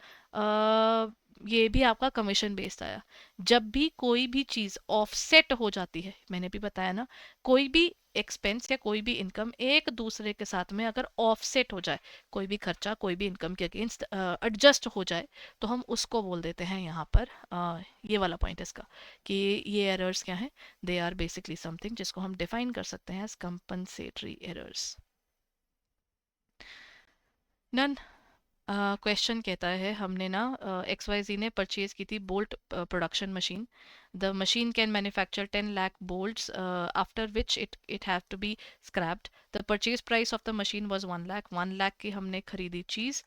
ये भी आपका कमीशन बेस्ड आया। जब भी कोई भी चीज ऑफसेट हो जाती है, मैंने भी बताया ना, कोई भी एक्सपेंस या कोई भी इनकम एक दूसरे के साथ में अगर ऑफसेट हो जाए, कोई भी खर्चा कोई भी इनकम के अगेंस्ट एडजस्ट हो जाए, तो हम उसको बोल देते हैं यहाँ पर ये वाला पॉइंट इसका, कि ये एरर्स क्या हैं, दे आर बेसिकली समथिंग जिसको हम डिफाइन कर सकते हैं as compensatory errors. Done. Question कहता है, हमने ना एक्स वाई जी ने परचेज की थी bolt production machine. The machine can manufacture 10 lakh bolts after which it have to be scrapped. The purchase price of the machine was 1 lakh, 1 lakh की हमने खरीदी चीज़,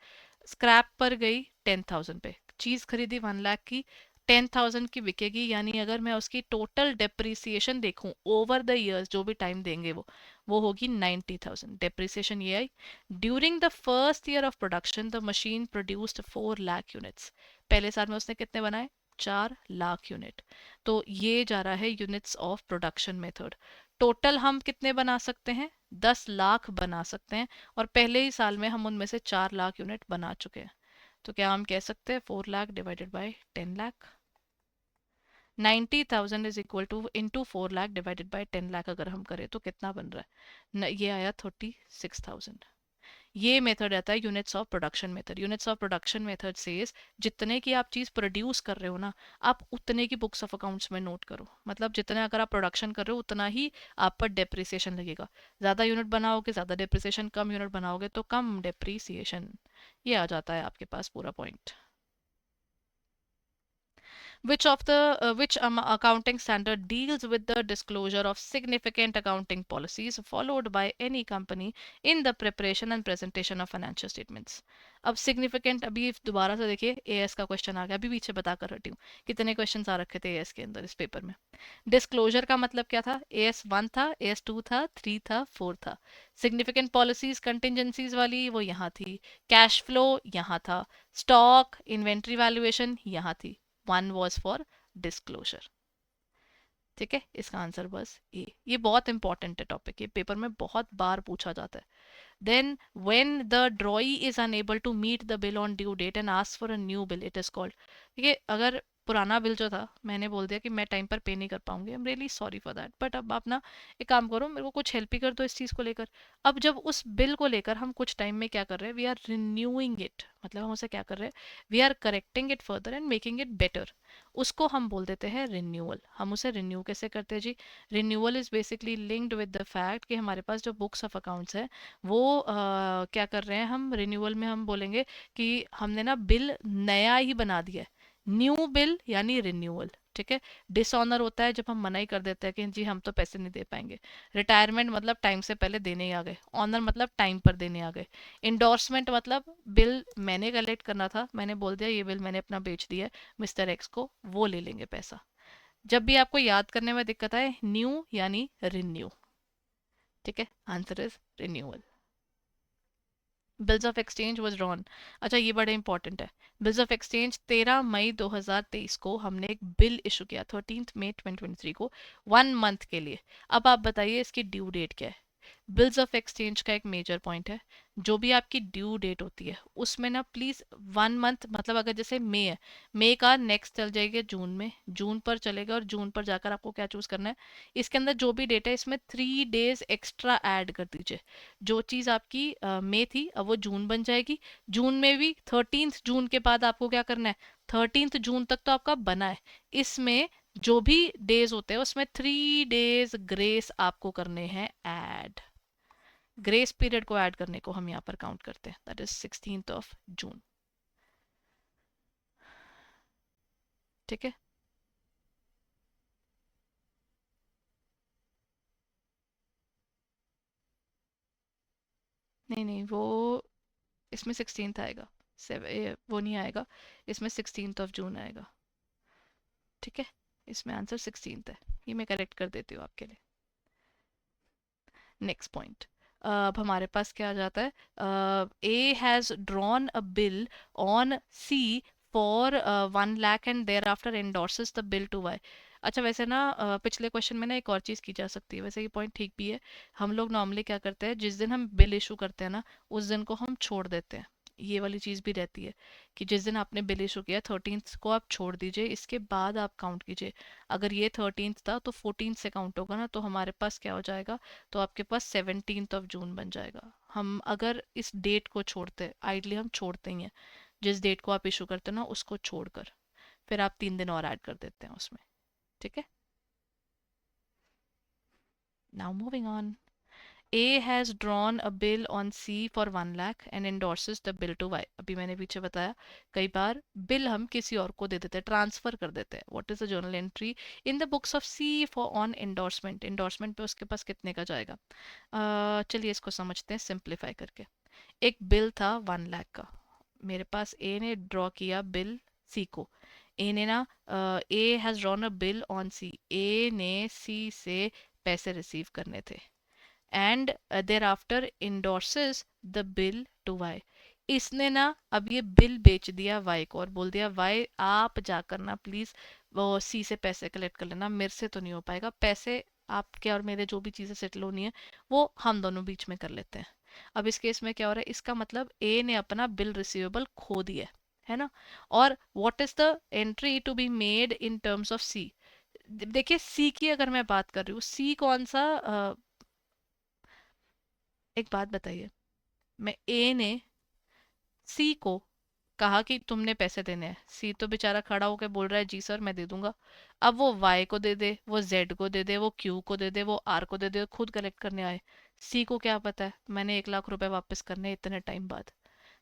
स्क्रैप पर गई 10,000 पे, चीज़ खरीदी 1 लाख की, 10,000 की बिकेगी, यानी अगर मैं उसकी टोटल डेप्रिसिएशन देखूं ओवर द ईयर्स, जो भी टाइम देंगे वो होगी 90,000। डेप्रिसिएशन ये आई। During the first year of production the machine produced 4 lakh units, पहले साल में उसने कितने बनाए, 4 लाख यूनिट। तो ये जा रहा है units of production method. Total हम कितने बना सकते हैं, 10 लाख बना सकते हैं, और पहले ही साल में हम उनमें से 4 लाख यूनिट बना चुके हैं। तो क्या हम कह सकते हैं 4 lakh divided by 10 lakh, 90,000 is equal two into 4 lakh divided by 10 lakh, अगर हम करें तो कितना बन रहा है ये आया 36,000। ये मेथड आता है units of production method. Units of production method says जितने की आप चीज़ प्रोड्यूस कर रहे हो ना, आप उतने की बुक्स ऑफ अकाउंट्स में नोट करो, मतलब जितने अगर आप प्रोडक्शन कर रहे हो उतना ही आप पर डेप्रिसिएशन लगेगा। ज़्यादा यूनिट बनाओगे ज़्यादा डेप्रिसिएशन, कम यूनिट बनाओगे तो कम डेप्रिसिएशन। ये आ जाता है आपके पास पूरा point. Which accounting standard deals with the disclosure of significant accounting policies followed by any company in the preparation and presentation of financial statements? अब significant, अभी दोबारा से देखिए एएस का क्वेश्चन आ गया, अभी पीछे बता कर हटी हूँ कितने क्वेश्चंस आ रखे थे एएस के अंदर इस पेपर में। डिस्क्लोजर का मतलब क्या था, एएस 1 था, एएस 2 था, 3 था, 4 था। सिग्निफिकेंट पॉलिसीज कंटिजेंसीज वाली वो यहाँ थी, कैश फ्लो यहाँ था, स्टॉक इन्वेंट्री वैल्यूएशन यहाँ थी। One was for disclosure. ठीक है, इसका आंसर बस ए। ये बहुत इंपॉर्टेंट है टॉपिक, ये पेपर में बहुत बार पूछा जाता है। Then when the drawee is unable to meet the bill on due date and ask for a new bill, it is called, ठीक है, अगर पुराना बिल जो था मैंने बोल दिया कि मैं टाइम पर पे नहीं कर पाऊंगी, I am really sorry for that, but अब आप ना एक काम करो, मेरे को कुछ हेल्प ही कर दो इस चीज़ को लेकर। अब जब उस बिल को लेकर हम कुछ टाइम में क्या कर रहे हैं, वी आर रिन्यूइंग इट, मतलब हम उसे क्या कर रहे हैं, we are correcting it further and making it better, उसको हम बोल देते हैं रिन्यूअल। हम उसे रिन्यू कैसे करते हैं जी, renewal is basically linked with the fact कि हमारे पास जो बुक्स ऑफ अकाउंट्स है वो क्या कर रहे हैं, हम रिन्यूअल में हम बोलेंगे कि हमने ना बिल नया ही बना दिया है, न्यू बिल यानी रिन्यूअल। ठीक है, डिसऑनर होता है जब हम मना ही कर देते हैं कि जी हम तो पैसे नहीं दे पाएंगे। रिटायरमेंट मतलब टाइम से पहले देने ही आ गए। ऑनर मतलब टाइम पर देने आ गए। इंडोर्समेंट मतलब बिल मैंने कलेक्ट करना था, मैंने बोल दिया ये बिल मैंने अपना बेच दिया है मिस्टर एक्स को, वो ले लेंगे पैसा। जब भी आपको याद करने में दिक्कत आए, न्यू यानी रिन्यू। ठीक है, answer is renewal. Bills of exchange was drawn, अच्छा ये बड़ा इंपॉर्टेंट है। बिल्स ऑफ एक्सचेंज 13 मई 2023 को हमने एक बिल इशू किया, 13 मई 2023 को, 1 मंथ के लिए। अब आप बताइए इसकी ड्यू डेट क्या है। बिल्स ऑफ एक्सचेंज का एक मेजर पॉइंट है, जो भी आपकी ड्यू डेट होती है उसमें ना प्लीज 1 मंथ, मतलब अगर जैसे मई है, मई का नेक्स्ट चल जाएगा जून में, जून पर चलेगा और जून पर जाकर आपको क्या चूज करना है, इसके अंदर जो भी डेट है इसमें 3 डेज एक्स्ट्रा ऐड कर दीजिए। जो चीज आपकी मई थी अब वो जून बन जाएगी। जून में भी 13 जून के बाद आपको क्या करना है, 13 जून तक तो आपका बना है, इसमें जो भी डेज होते हैं उसमें 3 डेज ग्रेस आपको करने हैं ऐड। ग्रेस पीरियड को ऐड करने को हम यहाँ पर काउंट करते हैं, दैट इज 16 जून। ठीक है, नहीं नहीं वो इसमें 16 आएगा, वो नहीं आएगा, इसमें 16 जून आएगा। ठीक है, इसमें आंसर 16 है, ये मैं करेक्ट कर देती हूँ आपके लिए। नेक्स्ट पॉइंट, अब हमारे पास क्या आ जाता है, A has drawn a bill on C for 1 lakh and there after endorses the bill to Y. अच्छा वैसे ना पिछले क्वेश्चन में ना एक और चीज़ की जा सकती है, वैसे ये पॉइंट ठीक भी है। हम लोग नॉर्मली क्या करते हैं, जिस दिन हम बिल इशू करते हैं ना उस दिन को हम छोड़ देते हैं। ये वाली चीज़ भी रहती है कि जिस दिन आपने बिल इशू किया 13th को आप छोड़ दीजिए, इसके बाद आप काउंट कीजिए। अगर ये 13th था तो 14th से काउंट होगा ना, तो हमारे पास क्या हो जाएगा, तो आपके पास 17th ऑफ जून बन जाएगा। हम अगर इस डेट को छोड़ते, आइडली हम छोड़ते ही हैं, जिस डेट को आप इशू करते हो ना उसको छोड़कर, फिर आप 3 दिन और ऐड कर देते हैं उसमें। ठीक है, now moving on. A has drawn a bill on C for 1 lakh and endorses the bill to Y। अभी मैंने पीछे बताया कई बार बिल हम किसी और को दे देते हैं, ट्रांसफर कर देते हैं। What is the journal entry in the books of C for on endorsement, endorsement पे उसके पास कितने का जाएगा। चलिए इसको समझते हैं सिंप्लीफाई करके। एक बिल था 1 लाख का, मेरे पास ए ने ड्रॉ किया बिल सी को। ए ने ना, A has drawn a bill on C, A ने सी से पैसे रिसीव करने थे and thereafter endorses the bill to Y. इसने ना अब ये बिल बेच दिया वाई को और बोल दिया वाई आप जाकर ना प्लीज वो सी से पैसे कलेक्ट कर लेना, मेरे से तो नहीं हो पाएगा, पैसे आपके और मेरे जो भी चीज़ें सेटल होनी है वो हम दोनों बीच में कर लेते हैं। अब इस केस में क्या हो रहा है, इसका मतलब ए ने अपना बिल रिसीवेबल खो दिया है ना। और what is the entry to be made in terms of C. देखिए सी की अगर मैं बात कर रही हूँ, सी कौन सा, एक बात बताइए, मैं ए ने सी को कहा कि तुमने पैसे देने हैं, सी तो बेचारा खड़ा होकर बोल रहा है जी सर मैं दे दूंगा। अब वो वाई को दे दे, वो जेड को दे दे, वो क्यू को दे दे, वो आर को दे दे, खुद कलेक्ट करने आए, सी को क्या पता है मैंने 1 लाख रुपए वापस करने हैं इतने टाइम बाद।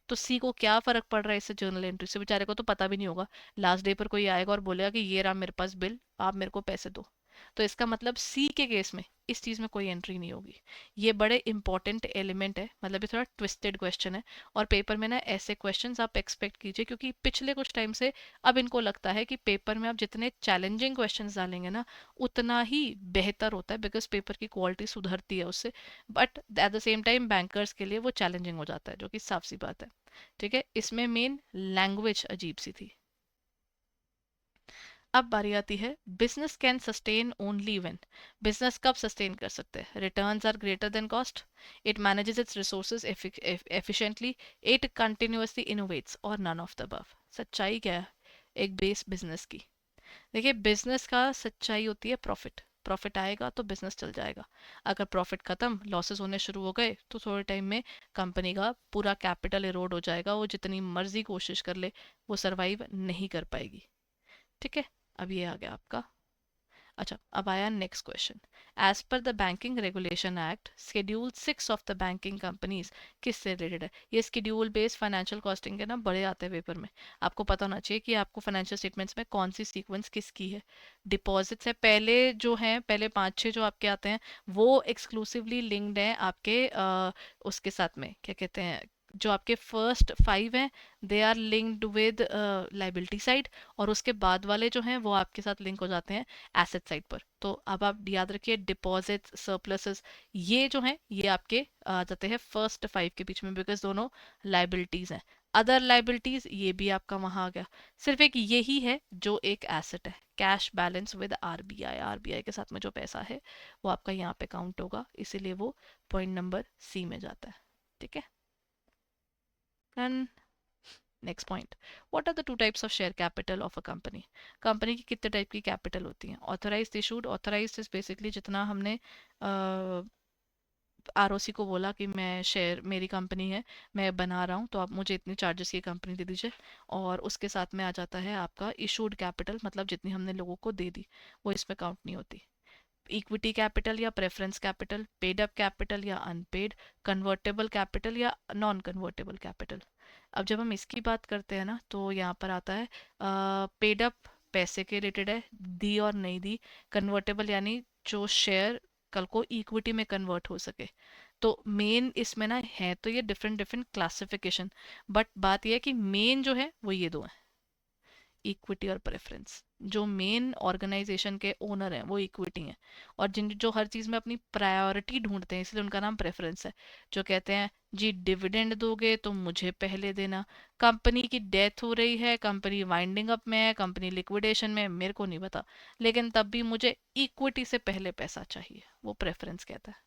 तो सी को क्या फर्क पड़ रहा है इससे, जर्नल एंट्री से बेचारे को तो पता भी नहीं होगा। लास्ट डे पर कोई आएगा और बोलेगा कि ये रहा मेरे पास बिल, आप मेरे को पैसे दो। तो इसका मतलब सी के केस में इस चीज में कोई एंट्री नहीं होगी। ये बड़े इंपॉर्टेंट एलिमेंट है, मतलब ये थोड़ा ट्विस्टेड क्वेश्चन है। और पेपर में ना ऐसे क्वेश्चंस आप एक्सपेक्ट कीजिए, क्योंकि पिछले कुछ टाइम से अब इनको लगता है कि पेपर में आप जितने चैलेंजिंग क्वेश्चंस डालेंगे ना उतना ही बेहतर होता है, बिकॉज पेपर की क्वालिटी सुधरती है उससे। But at the same time bankers के लिए वो चैलेंजिंग हो जाता है, जो कि साफ सी बात है। ठीक है, इसमें मेन लैंग्वेज अजीब सी थी। अब बारी आती है, business can sustain only when. Business कब सस्टेन कर सकते हैं, returns are greater than cost, it manages its resources efficiently, it continuously innovates, और नन ऑफ द अबव। सच्चाई क्या है एक बेस बिजनेस की। देखिए बिजनेस का सच्चाई होती है प्रॉफिट, प्रॉफिट आएगा तो बिजनेस चल जाएगा। अगर प्रॉफिट खत्म, लॉसेस होने शुरू हो गए, तो थोड़े टाइम में कंपनी का पूरा कैपिटल इरोड हो जाएगा, वो जितनी मर्जी कोशिश कर ले वो सरवाइव नहीं कर पाएगी। ठीक है, अब ये आ गया आपका। अच्छा अब आया next question. As per the banking regulation act schedule 6 of the banking companies किससे रिलेटेड है। ये शेड्यूल बेस्ड फाइनेंशियल कॉस्टिंग के ना बड़े आते हैं पेपर में। आपको पता होना चाहिए कि आपको फाइनेंशियल स्टेटमेंट्स में कौन सी सीक्वेंस किसकी है। डिपॉजिट्स है पहले, जो हैं पहले 5-6 जो आपके आते हैं वो एक्सक्लूसिवली लिंक्ड हैं आपके उसके साथ में, क्या कहते हैं, जो आपके फर्स्ट 5 हैं they are linked with liability side, और उसके बाद वाले जो हैं वो आपके साथ लिंक हो जाते हैं एसेट साइड पर। तो अब आप याद रखिए डिपॉजिट्स सरप्लसेस ये जो हैं ये आपके आ जाते हैं फर्स्ट 5 के बीच में, बिकॉज दोनों लाइबिलिटीज हैं। अदर लाइबिलिटीज ये भी आपका वहां आ गया। सिर्फ एक यही है जो एक एसेट है, cash balance with RBI, RBI के साथ में जो पैसा है वो आपका यहाँ पे काउंट होगा, इसीलिए वो पॉइंट नंबर सी में जाता है। ठीक है, and next point, what are the two types of share capital of a company. Company की कितने टाइप की कैपिटल होती हैं, authorised issued. Authorised is basically जितना हमने आरओसी को बोला कि मैं शेयर, मेरी कंपनी है मैं बना रहा हूँ तो आप मुझे इतनी चार्जेस की कंपनी दे दीजिए। और उसके साथ में आ जाता है आपका इशूड कैपिटल, मतलब जितनी हमने लोगों को दे दी वो इसमें काउंट नहीं होती। इक्विटी कैपिटल या preference capital, paid up capital या अनपेड, कन्वर्टेबल कैपिटल या नॉन कन्वर्टेबल कैपिटल। अब जब हम इसकी बात करते हैं ना तो यहाँ पर आता है पेड अप पैसे के रिलेटेड है, दी और नहीं दी। कन्वर्टेबल यानी जो शेयर कल को इक्विटी में कन्वर्ट हो सके। तो मेन इसमें ना है तो ये डिफरेंट डिफरेंट क्लासिफिकेशन, बट बात यह है कि मेन जो है वो ये दो है, इक्विटी और प्रेफरेंस। जो मेन ऑर्गेनाइजेशन के ओनर हैं वो इक्विटी हैं, और जिन जो हर चीज़ में अपनी प्रायोरिटी ढूंढते हैं, इसलिए उनका नाम प्रेफरेंस है। जो कहते हैं जी डिविडेंड दोगे तो मुझे पहले देना, कंपनी की डेथ हो रही है, कंपनी वाइंडिंग अप में है, कंपनी लिक्विडेशन में है, मेरे को नहीं पता, लेकिन तब भी मुझे इक्विटी से पहले पैसा चाहिए, वो प्रेफरेंस कहता है।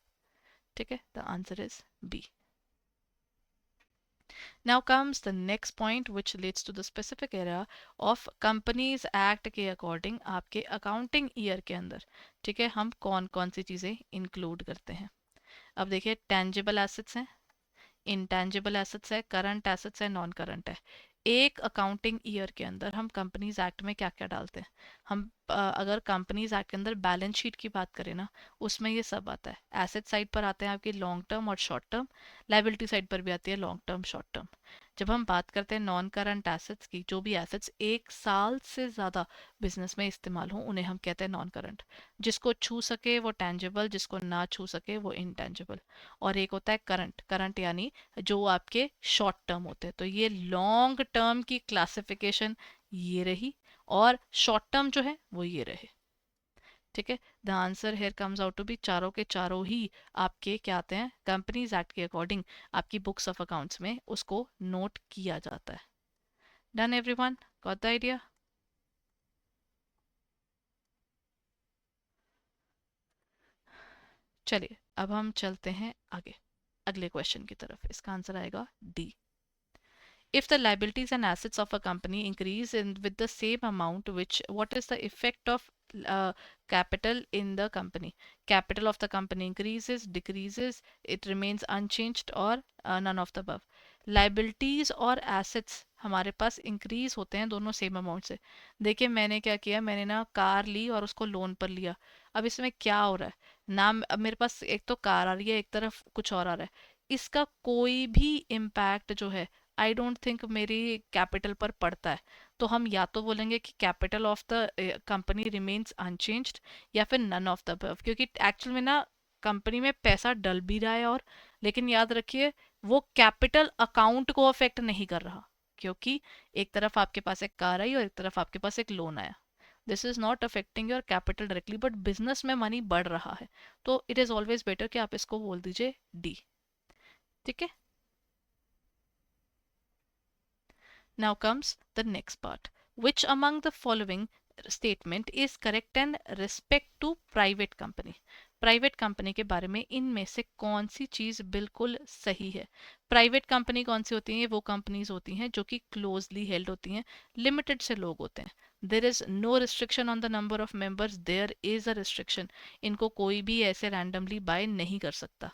ठीक है, the answer is B. Now comes the next point which leads to the specific area of Companies Act के अकॉर्डिंग आपके अकाउंटिंग ईयर के अंदर, ठीक है, हम कौन कौन सी चीज़ें इंक्लूड करते हैं। अब देखिए, टेंजिबल एसेट्स हैं, इंटेंजिबल एसेट्स है, करंट एसेट्स है, नॉन करंट है। एक अकाउंटिंग ईयर के अंदर हम कंपनीज एक्ट में क्या क्या डालते हैं। हम अगर कंपनीज एक्ट के अंदर बैलेंस शीट की बात करें ना, उसमें ये सब आता है। एसेट साइड पर आते हैं आपकी लॉन्ग टर्म और शॉर्ट टर्म, लाइबिलिटी साइड पर भी आती है लॉन्ग टर्म शॉर्ट टर्म। जब हम बात करते हैं नॉन करंट एसेट्स की, जो भी एसेट्स 1 साल से ज़्यादा बिजनेस में इस्तेमाल हो उन्हें हम कहते हैं नॉन करंट। जिसको छू सके वो टेंजिबल, जिसको ना छू सके वो इंटेंजिबल। और एक होता है करंट, करंट यानी जो आपके शॉर्ट टर्म होते हैं। तो ये लॉन्ग टर्म की क्लासिफिकेशन ये रही, और शॉर्ट टर्म जो है वो ये रहे। ठीक है, the answer here comes out to be चारों के चारों ही आपके क्या आते हैं, कंपनीज एक्ट के अकॉर्डिंग आपकी बुक्स ऑफ अकाउंट्स में उसको नोट किया जाता है। Done everyone, got the idea. चलिए अब हम चलते हैं आगे अगले क्वेश्चन की तरफ। इसका आंसर आएगा D. If the liabilities and assets of a company increase with the same amount, which what is the effect of uh, capital in the company? Capital of the company increases, decreases, it remains unchanged, or none of the above. Liabilities और assets हमारे पास इंक्रीज होते हैं दोनों सेम अमाउंट से। देखिए मैंने क्या किया, मैंने ना कार ली और उसको लोन पर लिया। अब इसमें क्या हो रहा है ना, अब मेरे पास एक तो कार आ रही है, एक तरफ कुछ और आ रहा है। इसका कोई भी इम्पैक्ट जो है आई डोंट थिंक मेरी कैपिटल पर पड़ता है। तो हम या तो बोलेंगे कि capital of the company remains unchanged, या फिर नन ऑफ द अबव, क्योंकि एक्चुअल में ना कंपनी में पैसा डल भी रहा है, और लेकिन याद रखिए वो कैपिटल अकाउंट को अफेक्ट नहीं कर रहा, क्योंकि एक तरफ आपके पास एक कार आई और एक तरफ आपके पास एक लोन आया। This is not affecting your capital directly, but business में मनी बढ़ रहा है, तो इट इज ऑलवेज बेटर कि आप इसको बोल दीजिए डी। ठीक है, now comes the next part. Which among the following statement is correct in respect to private company? Private company के बारे में इनमें से कौन सी चीज बिल्कुल सही है। प्राइवेट कंपनी कौन सी होती है, वो कंपनीज होती हैं जो कि क्लोजली हेल्ड होती हैं, लिमिटेड से लोग होते हैं। There is no restriction on the number of members, there is a restriction, इनको कोई भी ऐसे रैंडमली बाय नहीं कर सकता।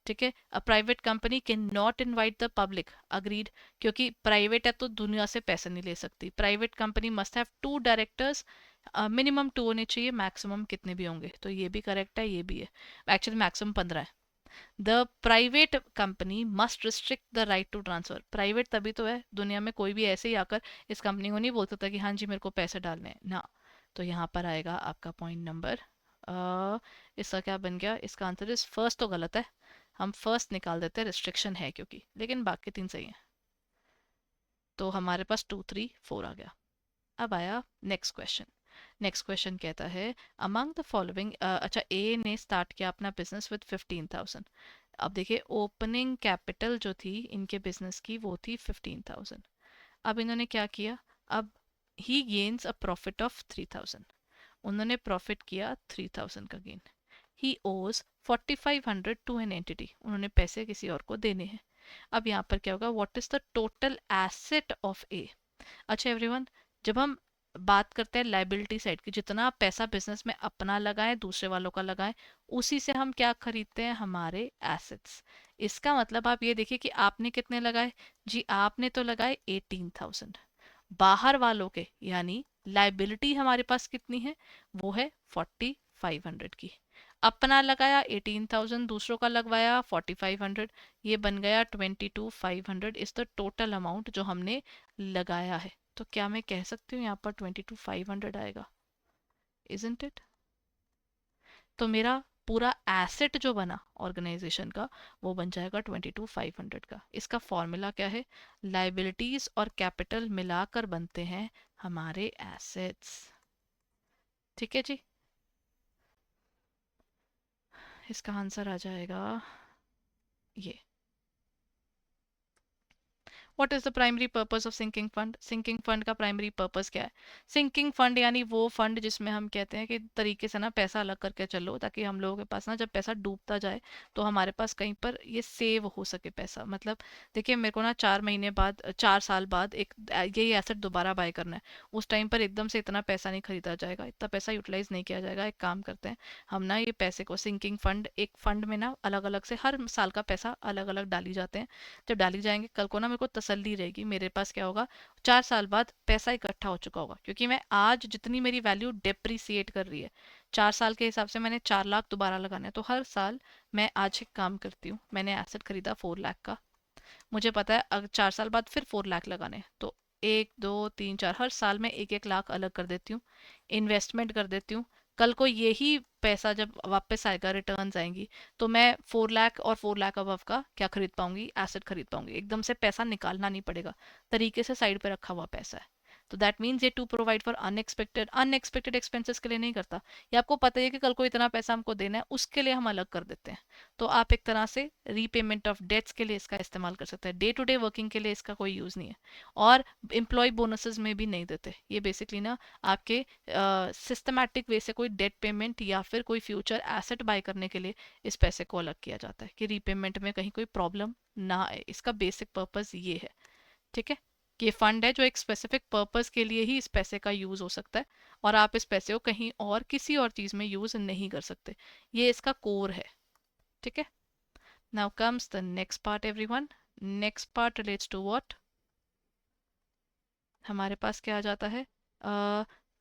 ठीक है, a private company can not invite the public, agreed, क्योंकि प्राइवेट है तो दुनिया से पैसे नहीं ले सकती। Private company must have 2 directors, minimum 2 होने चाहिए, मैक्सिमम कितने भी होंगे, तो ये भी करेक्ट है, ये भी है। एक्चुअली मैक्सिमम 15 है। The private company must restrict the right to transfer, private तभी तो है, दुनिया में कोई भी ऐसे ही आकर इस कंपनी को नहीं बोल सकता कि हाँ जी मेरे को पैसे डालने हैं ना। तो यहाँ पर आएगा आपका पॉइंट नंबर, इसका क्या बन गया, इसका आंसर इस फर्स्ट तो गलत है, हम फर्स्ट निकाल देते हैं, रिस्ट्रिक्शन है क्योंकि, लेकिन बाकी 3 सही है। तो हमारे पास 2 3 4 आ गया। अब आया नेक्स्ट क्वेश्चन। नेक्स्ट क्वेश्चन कहता है अमंग द फॉलोइंग, अच्छा ए ने स्टार्ट किया अपना बिजनेस विद 15,000। अब देखिए ओपनिंग कैपिटल जो थी इनके बिजनेस की वो थी 15,000। अब इन्होंने क्या किया, अब ही गेन्स अ प्रॉफिट ऑफ 3,000, उन्होंने प्रॉफिट किया 3,000 का गेन। ही ओज 4,500 टू एन एंटिटी, उन्होंने पैसे किसी और को देने हैं। अब यहाँ पर क्या होगा, what is the total asset of A. अच्छा एवरीवन, जब हम बात करते हैं लाइबिलिटी साइड की, जितना पैसा बिजनेस में अपना लगाएं दूसरे वालों का लगाएं, उसी से हम क्या खरीदते हैं, हमारे एसेट्स। इसका मतलब आप ये देखिए कि आपने कितने लगाए, जी आपने तो लगाए 18,000, बाहर वालों के यानी लाइबिलिटी हमारे पास कितनी है, वो है 4,500 की। अपना लगाया 18,000, दूसरों का लगवाया 4,500, ये बन गया 22,500 इज द टोटल अमाउंट जो हमने लगाया है। तो क्या मैं कह सकती हूँ यहाँ पर 22,500 आएगा, इजंट इट। तो मेरा पूरा एसेट जो बना ऑर्गेनाइजेशन का वो बन जाएगा 22,500 का। इसका फॉर्मूला क्या है, लाइबिलिटीज और कैपिटल मिलाकर बनते हैं हमारे एसेट्स। ठीक है जी, इसका आंसर आ जाएगा ये। What is the primary purpose of sinking fund? Sinking fund का प्राइमरी पर्पस क्या है? सिंकिंग फंड यानी वो फंड जिसमें हम कहते हैं कि तरीके से ना पैसा अलग करके चलो, ताकि हम लोगों के पास ना जब पैसा डूबता जाए तो हमारे पास कहीं पर ये सेव हो सके पैसा। मतलब देखिए, मेरे को ना 4 महीने बाद, 4 साल बाद एक यही एसेट दोबारा बाय करना है। उस टाइम पर एकदम से इतना पैसा नहीं खरीदा जाएगा, इतना पैसा यूटिलाइज नहीं किया जाएगा। एक काम करते हैं हम ना, ये पैसे को सिंकिंग फंड, एक फंड में ना अलग अलग से हर साल का पैसा अलग अलग डाली जाते हैं। जब डाली जाएंगे, कल को ना मेरे को तसल्ली रहेगी, मेरे पास क्या होगा, 4 साल बाद पैसा इकट्ठा हो चुका होगा। क्योंकि मैं आज जितनी मेरी वैल्यू डेप्रिसिएट कर रही है, 4 साल के हिसाब से मैंने 4 लाख दोबारा लगाना है। तो हर साल मैं आज एक काम करती हूँ, मैंने एसेट खरीदा 4 लाख का, मुझे पता है अगर 4 साल बाद फिर 4 लाख लगाने हैं, तो 1 2 3 4 हर साल में 1 1 लाख अलग कर देती हूँ, इन्वेस्टमेंट कर देती हूँ। कल को यही पैसा जब वापस आएगा, रिटर्न्स आएंगी, तो मैं 4 लाख और 4 लाख अबव का क्या खरीद पाऊंगी, एसेट खरीद पाऊंगी। एकदम से पैसा निकालना नहीं पड़ेगा, तरीके से साइड पे रखा हुआ पैसा है। तो दैट मीन्स ये to provide for unexpected, unexpected expenses के लिए नहीं करता। ये आपको पता है कि कल को इतना पैसा हमको देना है, उसके लिए हम अलग कर देते हैं। तो आप एक तरह से रीपेमेंट ऑफ डेट्स के लिए इसका इस्तेमाल कर सकते हैं, डे टू डे वर्किंग के लिए इसका कोई यूज़ नहीं है। और एम्प्लॉय बोनसेस में भी नहीं देते ये, बेसिकली ना आपके सिस्टमैटिक वे से कोई डेट पेमेंट या फिर कोई फ्यूचर एसेट बाय करने के लिए इस पैसे को अलग किया जाता है, कि रीपेमेंट में कहीं कोई प्रॉब्लम ना आए। इसका बेसिक पर्पस ये है। ठीक है, कि ये फंड है जो एक स्पेसिफिक पर्पस के लिए ही इस पैसे का यूज हो सकता है, और आप इस पैसे को कहीं और किसी और चीज में यूज नहीं कर सकते। ये इसका कोर है। ठीक है, now comes the next part everyone. Next part relates to what? हमारे पास क्या आ जाता है?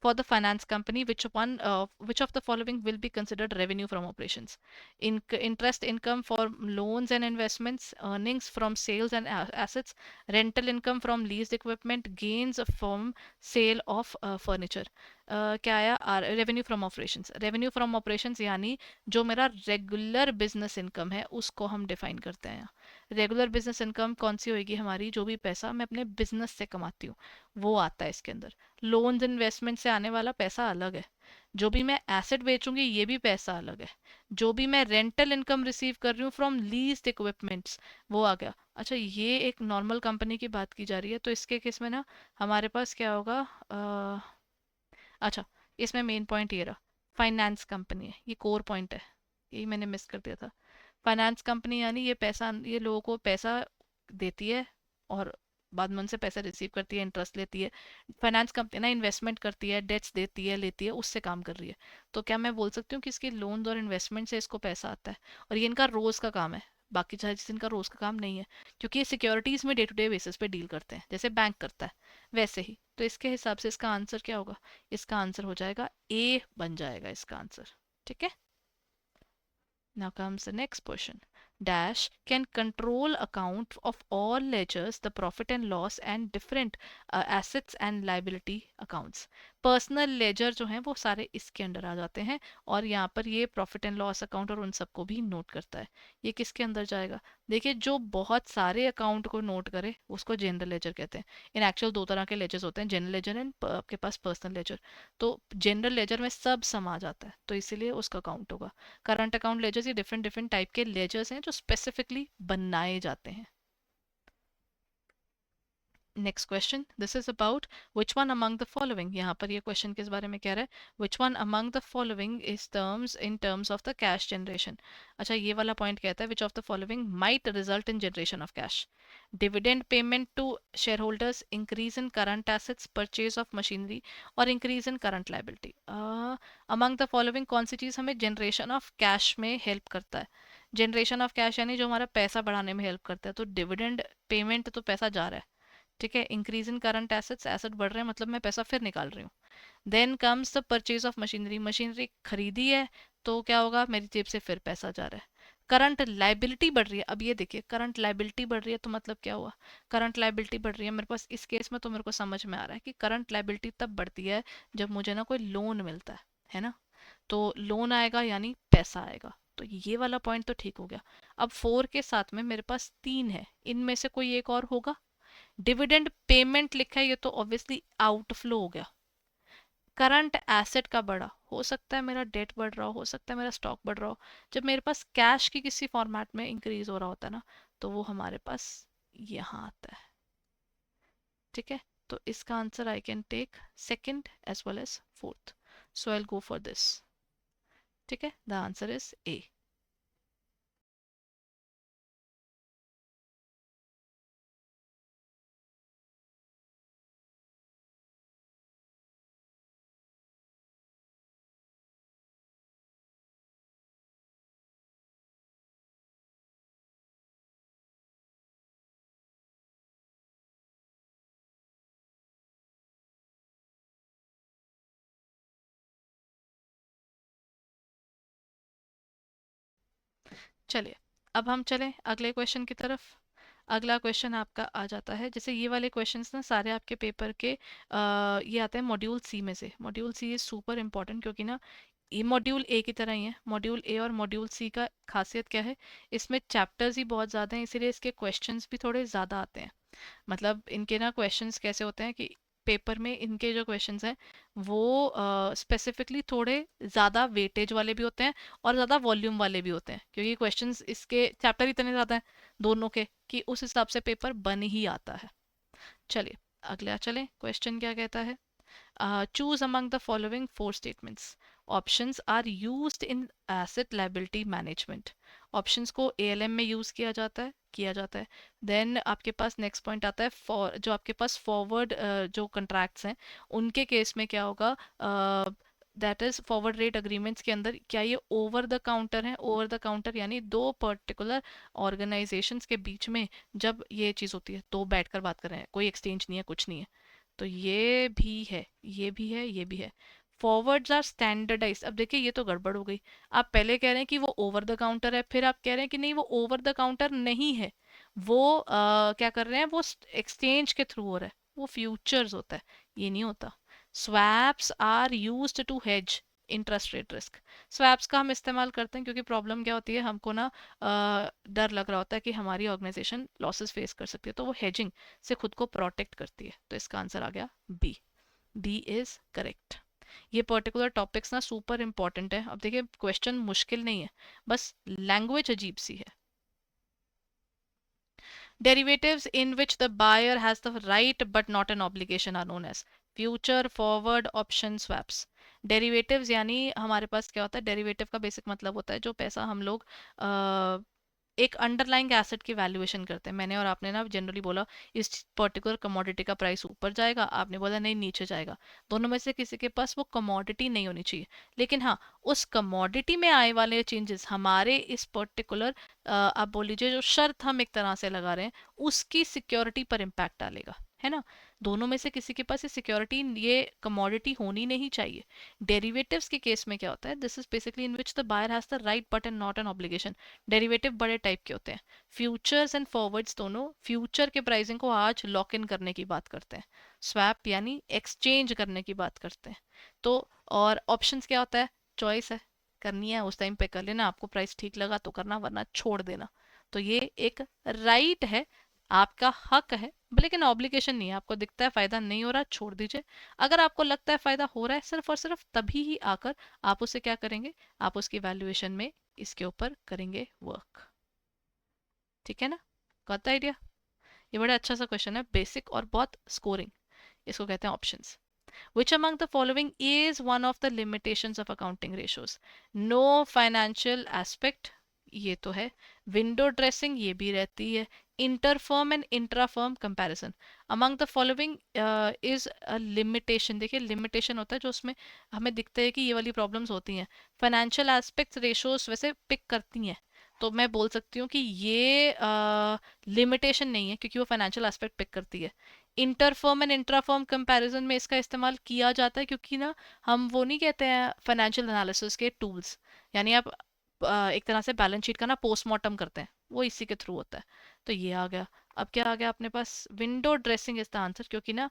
For the finance company, which of the following will be considered revenue from operations? Interest income for loans and investments, earnings from sales and assets, rental income from leased equipment, gains from sale of furniture. क्या आया? Revenue from operations. Revenue from operations यानी जो मेरा रेगुलर बिजनेस इनकम है उसको हम डिफाइन करते हैं। रेगुलर बिजनेस इनकम कौन सी होगी हमारी? जो भी पैसा मैं अपने बिजनेस से कमाती हूँ वो आता है इसके अंदर। लोन्स इन्वेस्टमेंट से आने वाला पैसा अलग है। जो भी मैं एसेट बेचूंगी ये भी पैसा अलग है। जो भी मैं रेंटल इनकम रिसीव कर रही हूँ फ्रॉम लीज्ड इक्विपमेंट्स, वो आ गया। अच्छा, ये एक नॉर्मल कंपनी की बात की जा रही है, तो इसके केस में ना हमारे पास क्या होगा? अच्छा, इसमें मेन पॉइंट ये रहा, फाइनेंस कंपनी है, ये कोर पॉइंट है, यही मैंने मिस कर दिया था। फाइनेंस कंपनी यानी ये पैसा, ये लोगों को पैसा देती है और बाद में उनसे पैसा रिसीव करती है, इंटरेस्ट लेती है। फाइनेंस कंपनी ना इन्वेस्टमेंट करती है, डेट्स देती है, लेती है, उससे काम कर रही है। तो क्या मैं बोल सकती हूँ कि इसकी लोन और इन्वेस्टमेंट से इसको पैसा आता है, और ये इनका रोज का काम है। बाकी चाहे जिस इनका रोज का काम नहीं है, क्योंकि ये सिक्योरिटीज में डे टू डे बेसिस पे डील करते हैं, जैसे बैंक करता है वैसे ही। तो इसके हिसाब से इसका आंसर क्या होगा? इसका आंसर हो जाएगा ए, बन जाएगा इसका आंसर। ठीक है, now comes the next question. Dash can control account of all ledgers, the profit and loss and different assets and liability accounts. Personal ledger जो हैं वो सारे इसके अंडर आ जाते हैं, और यहाँ पर ये प्रॉफिट एंड लॉस अकाउंट और उन सबको भी नोट करता है। ये किसके अंदर जाएगा? देखिए, जो बहुत सारे अकाउंट को नोट करे उसको जनरल लेजर कहते हैं। इन एक्चुअल दो तरह के लेजर्स होते हैं, जनरल लेजर एंड आपके पास पर्सनल लेजर। तो जनरल लेजर में सब समा जाता है, तो इसीलिए उसका अकाउंट होगा। करंट अकाउंट लेजर्स, ये डिफरेंट डिफरेंट टाइप के लेजर्स हैं जो स्पेसिफिकली बनाए जाते हैं। Next question, this is about which one among the following. यहाँ पर ये क्वेश्चन किस बारे में कह रहा है? Which one among the following is terms in terms of the cash generation. अच्छा, ये वाला पॉइंट कहता है which of the following might result in generation of cash? Dividend payment to shareholders, increase in current assets, purchase of machinery, और increase in current liability. Among the following कौन सी चीज़ हमें जनरेशन ऑफ कैश में हेल्प करता है? जनरेशन ऑफ कैश यानी जो हमारा पैसा बढ़ाने में हेल्प करता है, तो डिविडेंड पेमेंट तो पैसा जा रहा है। ठीक है, increase in current assets, asset बढ़ रहे हैं मतलब मैं पैसा फिर निकाल रही हूँ। Then comes the purchase of machinery, machinery खरीदी है तो क्या होगा, मेरी जेब से फिर पैसा जा रहा है। करंट लाइबिलिटी बढ़ रही है, अब ये देखिए करंट लाइबिलिटी बढ़ रही है तो मतलब क्या हुआ? करंट लाइबिलिटी बढ़ रही है मेरे पास, इस केस में तो मेरे को समझ में आ रहा है कि करंट लाइबिलिटी तब बढ़ती है जब मुझे ना कोई लोन मिलता है ना? तो लोन आएगा यानी पैसा आएगा, तो ये वाला पॉइंट तो ठीक हो गया। अब 4 के साथ में मेरे पास 3 है, इनमें से कोई एक और होगा? डिविडेंड पेमेंट लिखा है, ये तो ऑब्वियसली आउटफ्लो हो गया। करंट एसेट का बढ़ा, हो सकता है मेरा डेट बढ़ रहा हो सकता है मेरा स्टॉक बढ़ रहा हो। जब मेरे पास कैश की किसी फॉर्मेट में इंक्रीज हो रहा होता है ना, तो वो हमारे पास यहाँ आता है। ठीक है, तो इसका answer I can take second as well as fourth, so I will go for this. ठीक है, द आंसर इज ए। चलिए, अब हम चलें अगले क्वेश्चन की तरफ। अगला क्वेश्चन आपका आ जाता है, जैसे ये वाले क्वेश्चंस ना सारे आपके पेपर के ये आते हैं मॉड्यूल सी में से। Module C is super important, क्योंकि ना ये मॉड्यूल ए की तरह ही है। मॉड्यूल ए और मॉड्यूल सी का खासियत क्या है, इसमें चैप्टर्स ही बहुत ज़्यादा हैं, इसीलिए इसके क्वेश्चंस भी थोड़े ज़्यादा आते हैं। मतलब इनके ना क्वेश्चंस कैसे होते हैं कि पेपर में इनके जो क्वेश्चंस हैं वो स्पेसिफिकली थोड़े ज़्यादा वेटेज वाले भी होते हैं और ज़्यादा वॉल्यूम वाले भी होते हैं, क्योंकि क्वेश्चंस इसके चैप्टर इतने ज़्यादा हैं दोनों के, कि उस हिसाब से पेपर बन ही आता है। चलिए अगला चलें, क्वेश्चन क्या कहता है। Choose among the following four statements. Options are used in asset liability management. Options को ALM में यूज किया जाता है। देन आपके पास नेक्स्ट पॉइंट आता है फॉर, जो आपके पास फॉरवर्ड जो कंट्रैक्ट्स हैं उनके केस में क्या होगा, that is forward rate agreements के अंदर क्या ये ओवर द काउंटर है। ओवर द काउंटर यानी दो पर्टिकुलर ऑर्गेनाइजेशंस के बीच में जब ये चीज़ होती है, तो बैठकर बात कर रहे हैं, कोई एक्सचेंज नहीं है, कुछ नहीं है। तो ये भी है, ये भी है, ये भी है। Forwards are standardise. अब देखिए ये तो गड़बड़ हो गई। आप पहले कह रहे हैं कि वो ओवर द काउंटर है, फिर आप कह रहे हैं कि नहीं वो ओवर द काउंटर नहीं है, वो क्या कर रहे हैं, वो एक्सचेंज के थ्रू हो रहा है, वो फ्यूचर्स होता है, ये नहीं होता। Swaps are used to hedge interest rate risk. Swaps का हम इस्तेमाल करते हैं क्योंकि प्रॉब्लम क्या होती है, हमको ना डर लग रहा होता है कि हमारी ऑर्गेनाइजेशन लॉसेस फेस कर सकती है, तो वो हेजिंग से खुद को प्रोटेक्ट करती है। तो इसका आंसर आ गया बी। B is correct. ये पर्टिकुलर टॉपिक्स ना सुपर इंपॉर्टेंट है। अब देखिए क्वेश्चन मुश्किल नहीं है, बस लैंग्वेज अजीब सी है। Derivatives in which the buyer has the right but not an obligation are known as future, forward, option, swaps. Derivatives यानी हमारे पास क्या होता है, डेरिवेटिव का बेसिक मतलब होता है जो पैसा हम लोग एक अंडरलाइंग एसेट की वैल्यूएशन करते हैं। मैंने और आपने ना जनरली बोला इस पर्टिकुलर कमोडिटी का प्राइस ऊपर जाएगा, आपने बोला नहीं नीचे जाएगा। दोनों में से किसी के पास वो कमोडिटी नहीं होनी चाहिए, लेकिन हाँ उस कमोडिटी में आए वाले चेंजेस हमारे इस पर्टिकुलर आप बोल लीजिए जो शर्त हम एक तरह से लगा रहे हैं उसकी सिक्योरिटी पर इम्पैक्ट डालेगा, है ना। दोनों में से किसी के पास ये सिक्योरिटी, ये कमोडिटी होनी नहीं चाहिए। डेरिवेटिव्स के केस में क्या होता है, this is basically in which the buyer has the right but and not an obligation. Derivative बड़े टाइप के होते हैं, फ्यूचर्स एंड फॉरवर्ड्स दोनों फ्यूचर के प्राइसिंग को आज लॉक इन करने की बात करते हैं, स्वैप यानी एक्सचेंज करने की बात करते हैं। तो और ऑप्शंस क्या होता है, चॉइस है, करनी है उस टाइम पे कर लेना, आपको प्राइस ठीक लगा तो करना वरना छोड़ देना। तो ये एक राइट है, आपका हक है, लेकिन ऑब्लिगेशन नहीं है। आपको दिखता है फायदा नहीं हो रहा, छोड़ दीजिए। अगर आपको लगता है फायदा हो रहा है, सिर्फ और सिर्फ तभी ही आकर आप उसे क्या करेंगे, आप उसकी वैल्यूएशन में इसके ऊपर करेंगे वर्क। ठीक है ना, गॉट द आइडिया। ये बड़ा अच्छा सा क्वेश्चन है, बेसिक और बहुत स्कोरिंग। इसको कहते हैं options. Which among the following is one of the limitations of accounting ratios? No financial aspect, ये तो है। विंडो ड्रेसिंग, ये भी रहती है। Inter-firm and इंट्राफर्म comparison among the following is a limitation. देखिए लिमिटेशन होता है जो उसमें हमें दिखता है कि ये वाली प्रॉब्लम्स होती हैं। फाइनेंशियल एस्पेक्ट्स रेशोज वैसे पिक करती हैं, तो मैं बोल सकती हूँ कि ये लिमिटेशन नहीं है क्योंकि वो फाइनेंशियल एस्पेक्ट पिक करती है। इंटरफर्म एंड इंट्राफर्म कंपैरिजन में इसका इस्तेमाल किया जाता है क्योंकि ना हम वो नहीं कहते हैं फाइनेंशियल एनालिसिस के टूल्स, यानी आप एक तरह से बैलेंस शीट का ना पोस्टमार्टम करते हैं, वो इसी के थ्रू होता है। तो ये आ गया। अब क्या आ गया अपने पास, window dressing is the answer, क्योंकि ना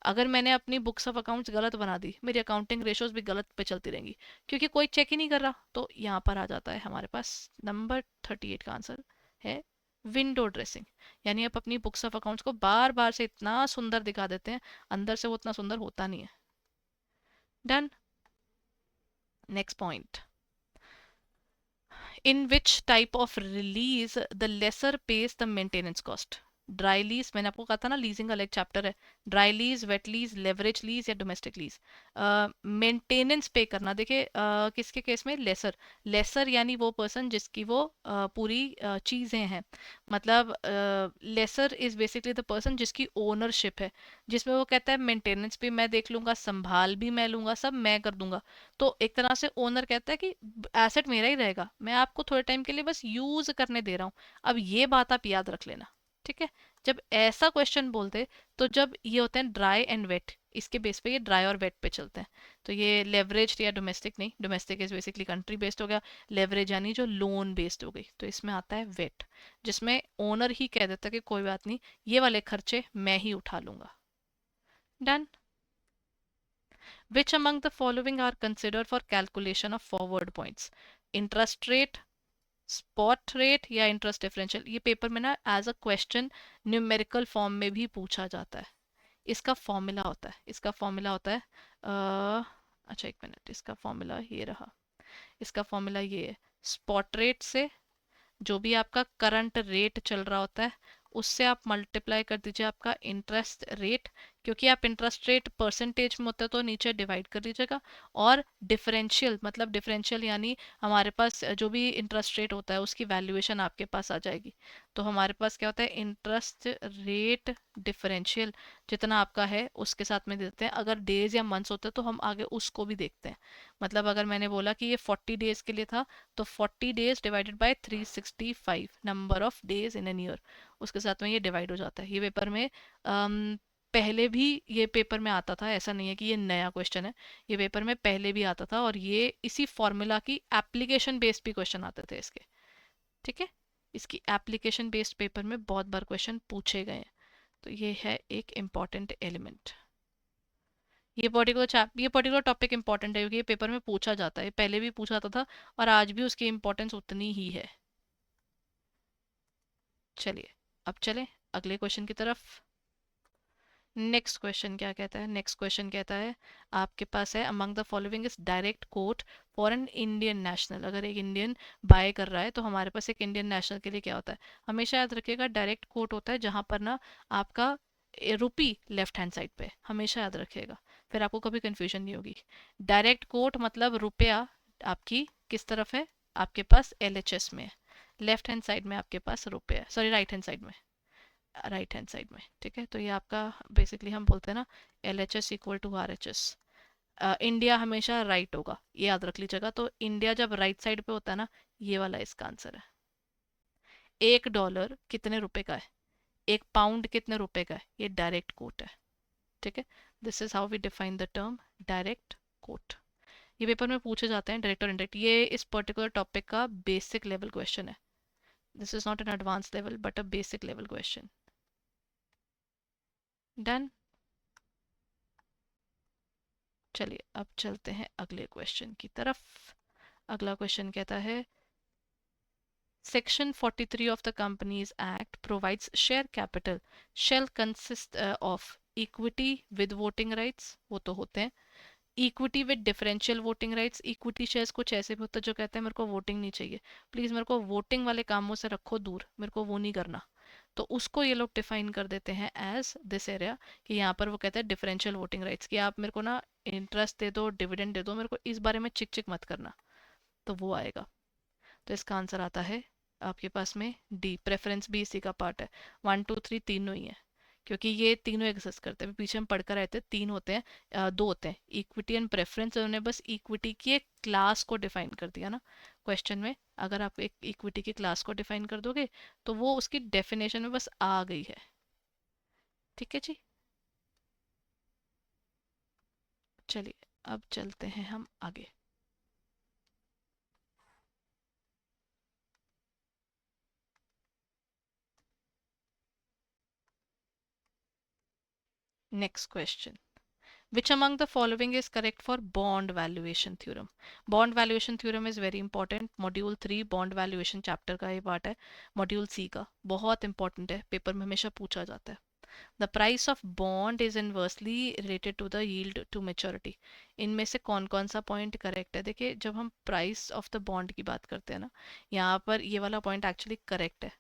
अगर मैंने अपनी बुक्स ऑफ अकाउंट्स गलत बना दी, मेरी अकाउंटिंग रेशोज भी गलत पे चलती रहेंगी क्योंकि कोई चेक ही नहीं कर रहा। तो यहाँ पर आ जाता है हमारे पास नंबर 38 का आंसर है विंडो ड्रेसिंग। यानी आप अपनी बुक्स ऑफ अकाउंट्स को बार बार से इतना सुंदर दिखा देते हैं, अंदर से वो उतना सुंदर होता नहीं है। Done. Next point. In which type of release the lesser pays the maintenance cost? Dry lease, मैंने आपको कहा था ना लीजिंग का अलग चैप्टर है. Dry lease, wait lease, leverage lease या डोमेस्टिक लीज. मेंटेनेंस पे करना, देखिए किसके केस में लेसर. लेसर यानी वो पर्सन जिसकी वो पूरी चीज़ें हैं. मतलब lessor is basically the person जिसकी ओनरशिप है, जिसमें वो कहता है मेंटेनेंस भी मैं देख लूंगा, संभाल भी मैं लूंगा, सब मैं कर दूंगा. तो एक तरह से ओनर कहता है कि एसेट मेरा ही रहेगा, मैं आपको थोड़े टाइम के लिए बस यूज करने दे रहा हूँ. अब ये बात आप याद रख लेना. ठीक है. जब ऐसा क्वेश्चन बोलते, तो जब ये होते हैं ड्राई एंड वेट, इसके बेस पे ये ड्राई और वेट पे चलते हैं. तो ये लेवरेज या डोमेस्टिक नहीं, domestic is basically country based हो गया. लेवरेज यानी जो लोन बेस्ड हो गई, तो इसमें आता है वेट, जिसमें ओनर ही कह देता है कि कोई बात नहीं, ये वाले खर्चे मैं ही उठा लूंगा. Done. Which among the following are considered for calculation of forward points? Interest rate, spot rate या इंटरेस्ट डिफरेंशियल. ये पेपर में ना as a question numerical form में भी पूछा जाता है. इसका फॉर्मूला होता है, इसका फॉर्मूला होता है अच्छा एक मिनट, इसका फॉर्मूला ये रहा. इसका फॉर्मूला ये है, स्पॉट रेट से जो भी आपका करंट रेट चल रहा होता है उससे आप मल्टीप्लाई कर दीजिए आपका इंटरेस्ट रेट. क्योंकि आप इंटरेस्ट रेट परसेंटेज में होता है तो नीचे डिवाइड कर दीजिएगा. और डिफरेंशियल, मतलब डिफरेंशियल यानी हमारे पास जो भी इंटरेस्ट रेट होता है उसकी वैल्यूएशन आपके पास आ जाएगी. तो हमारे पास क्या होता है, इंटरेस्ट रेट डिफरेंशियल जितना आपका है उसके साथ में देते हैं. अगर डेज या मंथ्स होते हैं तो हम आगे उसको भी देखते हैं. मतलब अगर मैंने बोला कि ये 40 डेज के लिए था, तो 40 days divided by 365 number of days in an year, उसके साथ में ये डिवाइड हो जाता है. ये पेपर में पहले भी ये पेपर में आता था, ऐसा नहीं है कि ये नया क्वेश्चन है. ये पेपर में पहले भी आता था और ये इसी फॉर्मूला की एप्लीकेशन बेस्ड भी क्वेश्चन आते थे इसके. ठीक है. इसकी एप्लीकेशन बेस्ड पेपर में बहुत बार क्वेश्चन पूछे गए हैं. तो ये है एक इम्पॉर्टेंट एलिमेंट. ये पर्टिकुलर टॉपिक इंपॉर्टेंट है क्योंकि ये पेपर में पूछा जाता है, पहले भी पूछा जाता था और आज भी उसकी इंपॉर्टेंस उतनी ही है. चलिए अब चलें अगले क्वेश्चन की तरफ. नेक्स्ट क्वेश्चन क्या कहता है, नेक्स्ट क्वेश्चन कहता है आपके पास है, among the following is direct quote for an Indian national. अगर एक इंडियन बाय कर रहा है तो हमारे पास एक इंडियन नेशनल के लिए क्या होता है, हमेशा याद रखिएगा डायरेक्ट कोट होता है जहां पर ना आपका रुपी लेफ्ट हैंड साइड पे, हमेशा याद रखिएगा, फिर आपको कभी कंफ्यूजन नहीं होगी. डायरेक्ट कोट मतलब रुपया आपकी किस तरफ है, आपके पास एलएचएस में है. लेफ्ट हैंड साइड में आपके पास रुपया, सॉरी राइट हैंड साइड में, राइट हैंड साइड में. ठीक है. तो ये आपका बेसिकली हम बोलते हैं ना L H S equal to R H S. India हमेशा राइट होगा, ये याद रख लीजिएगा. तो इंडिया जब राइट साइड पे होता है ना, ये वाला इसका आंसर है. $1 कितने रुपए का है, 1 पाउंड कितने रुपए का है, ये डायरेक्ट कोट है. ठीक है. This is how we define the term direct quote. ये पेपर में पूछे जाते हैं डायरेक्ट और इनडायरेक्ट. ये इस पर्टिकुलर टॉपिक का बेसिक लेवल क्वेश्चन है. This is not an advance level but a basic level question. Done. चलिए अब चलते हैं अगले क्वेश्चन की तरफ. अगला क्वेश्चन कहता है, section 43 of the companies act provides share capital shall consist of equity with voting rights, वो तो होते हैं. Equity with differential voting rights, equity shares कुछ ऐसे भी होते हैं जो कहते हैं मेरे को वोटिंग नहीं चाहिए, प्लीज़ मेरे को वोटिंग वाले कामों से रखो दूर, मेरे को वो नहीं करना. तो उसको ये लोग डिफाइन कर देते हैं एज दिस एरिया, कि यहाँ पर वो कहते हैं डिफरेंशियल वोटिंग राइट्स, कि आप मेरे को ना इंटरेस्ट दे दो, डिविडेंड दे दो, मेरे को इस बारे में चिक चिक मत करना. तो वो आएगा. तो इसका आंसर आता है आपके पास में डी, प्रेफरेंस भी इसी का पार्ट है. 1 2 3 तीनों ही है, क्योंकि ये तीनों एग्जिस्ट करते हैं. पीछे हम पढ़कर आए थे तीन होते हैं, दो होते हैं, इक्विटी एंड प्रेफरेंस. उन्होंने बस इक्विटी की एक क्लास को डिफाइन कर दिया ना क्वेश्चन में. अगर आप एक इक्विटी की क्लास को डिफाइन कर दोगे तो वो उसकी डेफिनेशन में बस आ गई है. ठीक है जी. चलिए अब चलते हैं हम आगे. Next question, which among the following is correct for bond valuation theorem? bond valuation theorem is very important. Module 3 bond valuation chapter का ये पार्ट है. मॉड्यूल सी का बहुत इंपॉर्टेंट है, पेपर में हमेशा पूछा जाता है. The price of bond is inversely related to the yield to maturity. इनमें से कौन कौन सा पॉइंट करेक्ट है? देखिए, जब हम प्राइस ऑफ द बॉन्ड की बात करते हैं ना, यहाँ पर ये वाला पॉइंट एक्चुअली करेक्ट है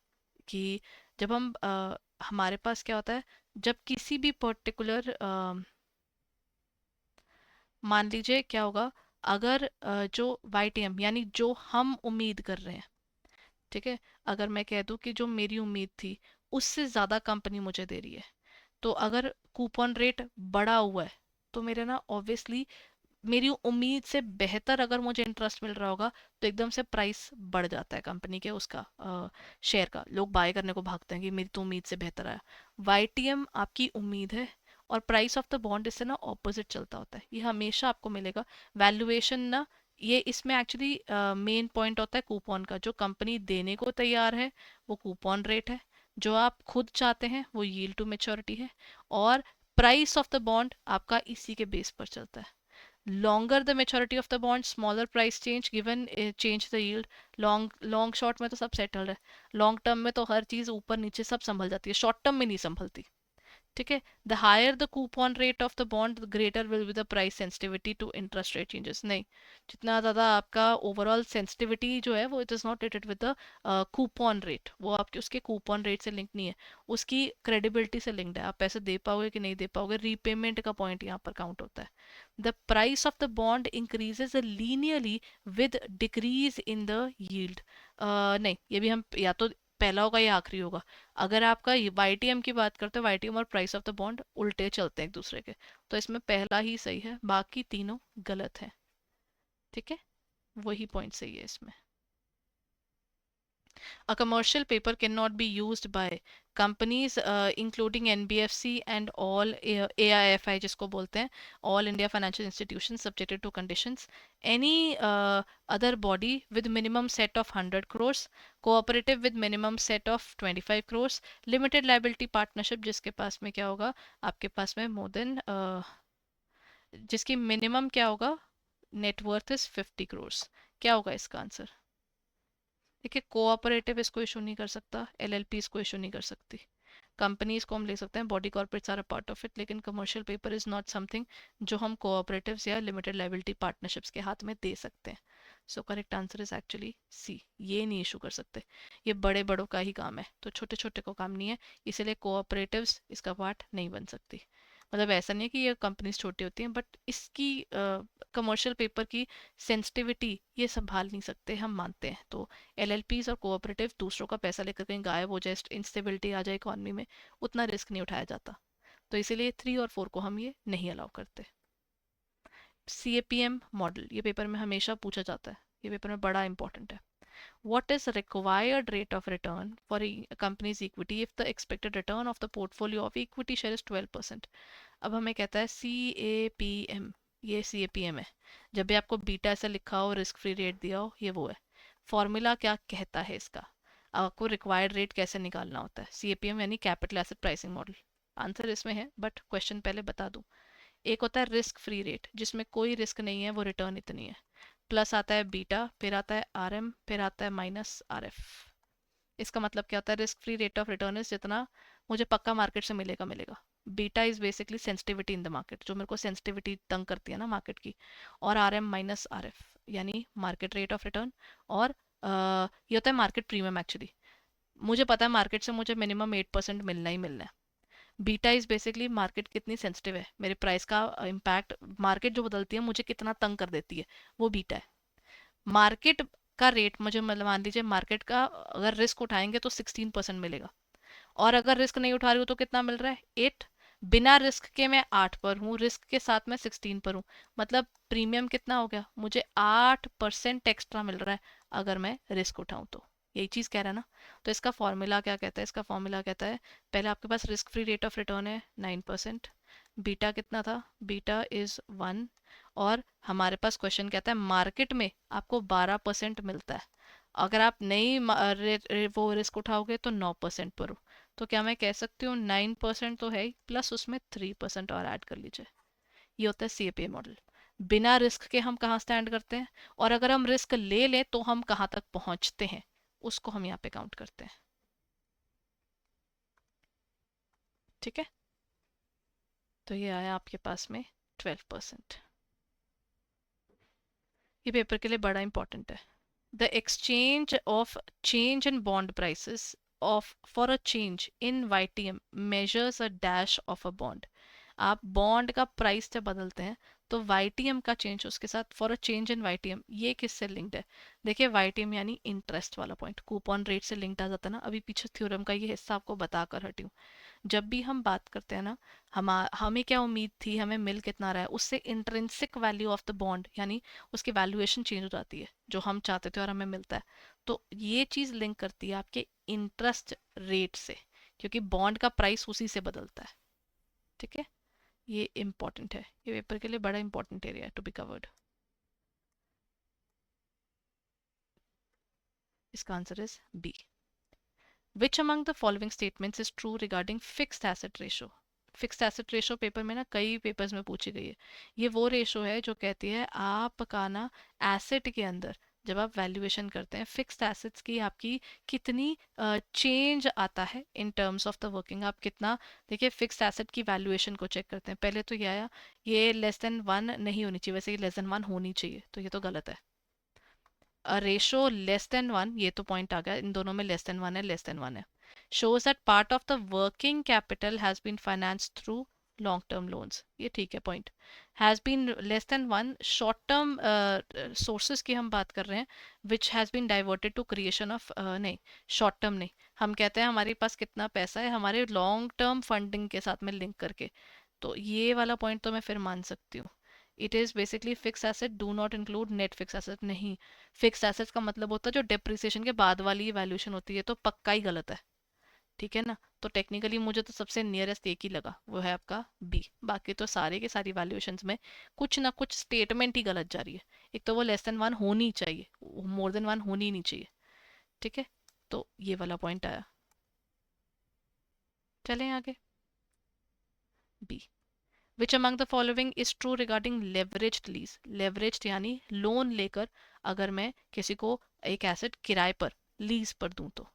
कि जब हम हमारे पास क्या होता है, जब किसी भी पर्टिकुलर मान लीजिए क्या होगा, अगर जो YTM यानी जो हम उम्मीद कर रहे हैं, ठीक है, अगर मैं कह दूं कि जो मेरी उम्मीद थी उससे ज़्यादा कंपनी मुझे दे रही है, तो अगर कूपन रेट बढ़ा हुआ है तो मेरे ना ऑब्वियसली मेरी उम्मीद से बेहतर अगर मुझे इंटरेस्ट मिल रहा होगा तो एकदम से प्राइस बढ़ जाता है कंपनी के उसका शेयर का, लोग बाय करने को भागते हैं कि मेरी तो उम्मीद से बेहतर आया। YTM आपकी उम्मीद है और प्राइस ऑफ द बॉन्ड इससे ना ऑपोजिट चलता होता है, ये हमेशा आपको मिलेगा। वैल्यूएशन ना, ये इसमें एक्चुअली मेन पॉइंट होता है कूपन का, जो कंपनी देने को तैयार है वो कूपन रेट है, जो आप खुद चाहते हैं वो यील्ड टू मेच्योरिटी है, और प्राइस ऑफ द बॉन्ड आपका इसी के बेस पर चलता है। Longer the maturity of the bond smaller price change given change the yield. Long long short में तो सब सेटल्ड है, लॉन्ग टर्म में तो हर चीज ऊपर नीचे सब संभल जाती है, शॉर्ट टर्म में नहीं संभलती। ठीक है, the higher the coupon rate of the bond the greater will be the price sensitivity to interest rate changes. नहीं, जितना ज़्यादा आपका ओवरऑल सेंसिटिविटी जो है वो it is not related with the coupon rate, वो आपके उसके कूपन रेट से लिंक नहीं है, उसकी क्रेडिबिलिटी से लिंक्ड है, आप पैसे दे पाओगे कि नहीं दे पाओगे, रीपेमेंट का पॉइंट यहाँ पर काउंट होता है। The price of the bond increases linearly with decrease in the yield. नहीं, ये भी हम या तो पहला होगा या आखिरी होगा। अगर आपका YTM की बात करते हैं, YTM और प्राइस ऑफ द बॉन्ड उल्टे चलते हैं एक दूसरे के, तो इसमें पहला ही सही है, बाकी तीनों गलत है। ठीक है, वही पॉइंट सही है इसमें। A commercial paper cannot be used by companies including NBFC and all AIFI जिसको बोलते हैं, All India Financial Institutions subjected to conditions, any other body with minimum set of 100 crores, cooperative with minimum set of 25 crores, limited liability partnership जिसके पास में क्या होगा, आपके पास में more than जिसकी मिनिमम क्या होगा, नेटवर्थ इज 50 crores। क्या होगा इसका आंसर? देखिए, कोऑपरेटिव इसको इशू नहीं कर सकता, LLP इसको इशू नहीं कर सकती, कंपनीज को हम ले सकते हैं, body corporates are a part of it, लेकिन commercial paper is not something जो हम कोऑपरेटिव्स या लिमिटेड लाइबिलिटी पार्टनरशिप्स के हाथ में दे सकते हैं। So correct answer is actually C, ये नहीं इशू कर सकते, ये बड़े बड़ों का ही काम है, तो छोटे छोटे को काम नहीं है, इसीलिए कोऑपरेटिव्स इसका पार्ट नहीं बन सकती। मतलब ऐसा नहीं है कि ये कंपनीज छोटी होती हैं, बट इसकी कमर्शियल पेपर की सेंसिटिविटी ये संभाल नहीं सकते, हम मानते हैं। तो LLPs और कोऑपरेटिव दूसरों का पैसा लेकर कहीं गायब हो जाए, इंस्टेबिलिटी आ जाए इकोनॉमी में, उतना रिस्क नहीं उठाया जाता, तो इसीलिए 3 और 4 को हम ये नहीं अलाउ करते। CAPM मॉडल ये पेपर में हमेशा पूछा जाता है, ये पेपर में बड़ा इंपॉर्टेंट है। What is the required rate of return for a company's equity if the expected return of the portfolio of equity share is 12%? अब हमें कहता है CAPM, ये CAPM है, जब भी आपको बीटा ऐसा लिखा हो, रिस्क फ्री रेट दिया हो, ये वो है। फॉर्मूला क्या कहता है इसका, आपको रिक्वायर्ड रेट कैसे निकालना होता है? CAPM यानी capital asset pricing model. Answer इसमें है, बट क्वेश्चन पहले बता दूं। एक होता है रिस्क फ्री रेट, जिसमें कोई रिस्क नहीं है, वो रिटर्न इतनी है, प्लस आता है बीटा, फिर आता है RM, फिर आता है -RF। इसका मतलब क्या होता है? Risk free rate of return is जितना मुझे पक्का मार्केट से मिलेगा मिलेगा। Beta is basically sensitivity in the market, जो मेरे को सेंसिटिविटी तंग करती है ना मार्केट की, और RM -RF यानी मार्केट रेट ऑफ रिटर्न। और ये होता है मार्केट प्रीमियम एक्चुअली, मुझे पता है मार्केट से मुझे मिनिमम 8% मिलना ही मिलना है। बीटा इज बेसिकली मार्केट कितनी सेंसिटिव है, मेरे प्राइस का इम्पैक्ट मार्केट जो बदलती है मुझे कितना तंग कर देती है, वो बीटा है। मार्केट का रेट मुझे, मतलब मान लीजिए मार्केट का अगर रिस्क उठाएंगे तो 16% मिलेगा, और अगर रिस्क नहीं उठा रही हूँ तो कितना मिल रहा है? 8। बिना रिस्क के मैं 8 पर हूँ, रिस्क के साथ मैं 16 पर हूँ, मतलब प्रीमियम कितना हो गया? मुझे 8% एक्स्ट्रा मिल रहा है अगर मैं रिस्क उठाऊँ तो। यही चीज़ कह रहा है ना। तो इसका फॉर्मूला क्या कहता है? इसका फॉर्मूला कहता है, पहले आपके पास risk free rate of return है 9%, बीटा कितना था? बीटा इज 1, और हमारे पास क्वेश्चन कहता है मार्केट में आपको 12% मिलता है, अगर आप नहीं वो रिस्क उठाओगे तो 9% पर हो। तो क्या मैं कह सकती हूँ 9% तो है ही, प्लस उसमें 3% और ऐड कर लीजिए। ये होता है CAPM मॉडल। बिना रिस्क के हम कहाँ स्टैंड करते हैं, और अगर हम रिस्क ले लें तो हम कहाँ तक पहुंचते हैं, उसको हम यहाँ पे काउंट करते हैं। ठीक है, तो ये आया आपके पास में 12%। ये पेपर के लिए बड़ा इंपॉर्टेंट है। The exchange of change in bond prices of for a change in YTM measures a dash of a bond. आप बॉन्ड का प्राइस जब बदलते हैं तो वाईटीएम का चेंज उसके साथ for a change in YTM, ये किससे लिंक्ड है? देखिए वाईटीएम यानी इंटरेस्ट वाला पॉइंट, कूपन रेट से लिंक्ड आ जाता है ना। अभी पीछे थ्योरम का ये हिस्सा आपको बताकर हटी हूँ। जब भी हम बात करते हैं ना, हमें क्या उम्मीद थी, हमें मिल कितना रहा है, उससे intrinsic value of the bond यानी उसकी वैल्यूएशन चेंज हो जाती है, जो हम चाहते थे और हमें मिलता है। तो ये चीज़ लिंक करती है आपके इंटरेस्ट रेट से, क्योंकि बॉन्ड का प्राइस उसी से बदलता है। ठीक है, ये इंपॉर्टेंट है, ये पेपर के लिए बड़ा इंपॉर्टेंट एरिया है टू बी कवर्ड। इसका answer is B. Which among the following statements is true regarding fixed asset ratio? Fixed asset ratio paper में ना कई पेपर्स में पूछी गई है। ये वो रेशो है जो कहती है आपका ना एसेट के अंदर जब आप वैल्यूएशन करते हैं फिक्स्ड एसेट्स की, आपकी कितनी चेंज आता है इन टर्म्स ऑफ द वर्किंग, आप कितना। देखिए फिक्स्ड एसेट की वैल्यूएशन को चेक करते हैं। पहले तो ये आया, ये लेस देन वन नहीं होनी चाहिए, वैसे ये लेस देन वन होनी चाहिए, तो ये तो गलत है। रेशो लेस देन वन, ये तो पॉइंट आ गया, इन दोनों में लेस देन वन है, लेस देन वन है। Shows that part of the working capital has been financed through long term loans, ये ठीक है point. Has been less than one, short term sources की हम बात कर रहे हैं, which has been diverted to creation of, नहीं शॉर्ट टर्म नहीं, हम कहते हैं हमारे पास कितना पैसा है हमारे लॉन्ग टर्म फंडिंग के साथ में लिंक करके, तो ये वाला पॉइंट तो मैं फिर मान सकती हूँ। It is basically fix asset do not include net fix asset, नहीं। फिक्स एसेट्स का मतलब होता है जो डेप्रिसिएशन के बाद वाली वैल्यूएशन होती है, तो पक्का ही गलत है। ठीक है ना, तो टेक्निकली मुझे तो सबसे नियरेस्ट एक ही लगा, वो है आपका बी। बाकी तो सारे के सारी वैल्यूएशंस में कुछ ना कुछ स्टेटमेंट ही गलत जा रही है। एक तो वो लेस देन वन होनी चाहिए, मोर देन वन होनी नहीं चाहिए। ठीक है, तो ये वाला पॉइंट आया। चलें आगे, B. Which among the following is true regarding leveraged lease? Leveraged यानी लोन लेकर अगर मैं किसी को एक एसेट किराए पर लीज पर दूं तो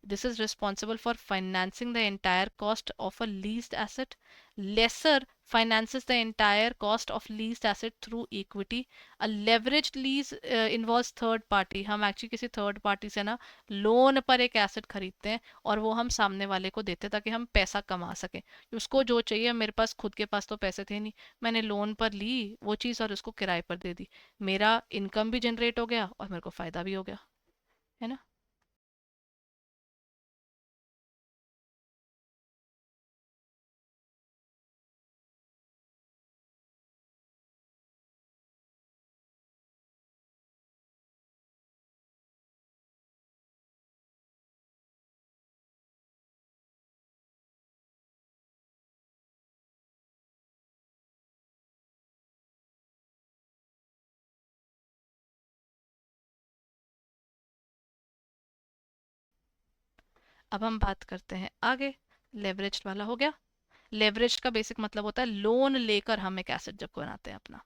this is responsible for financing the entire cost of a leased asset. Lessor finances the entire cost of leased asset through equity. A leveraged lease involves third party. हम एक्चुअली किसी थर्ड पार्टी से ना लोन पर एक एसेट खरीदते हैं और वो हम सामने वाले को देते हैं ताकि हम पैसा कमा सकें। उसको जो चाहिए, मेरे पास खुद के पास तो पैसे थे नहीं, मैंने लोन पर ली वो चीज़ और उसको किराए पर दे दी, मेरा इनकम भी जनरेट हो गया और मेरे को फ़ायदा भी हो गया, है ना। अब हम बात करते हैं आगे, लेवरेज वाला हो गया। लेवरेज का बेसिक मतलब होता है लोन लेकर हम एक एसेट जब बनाते हैं अपना।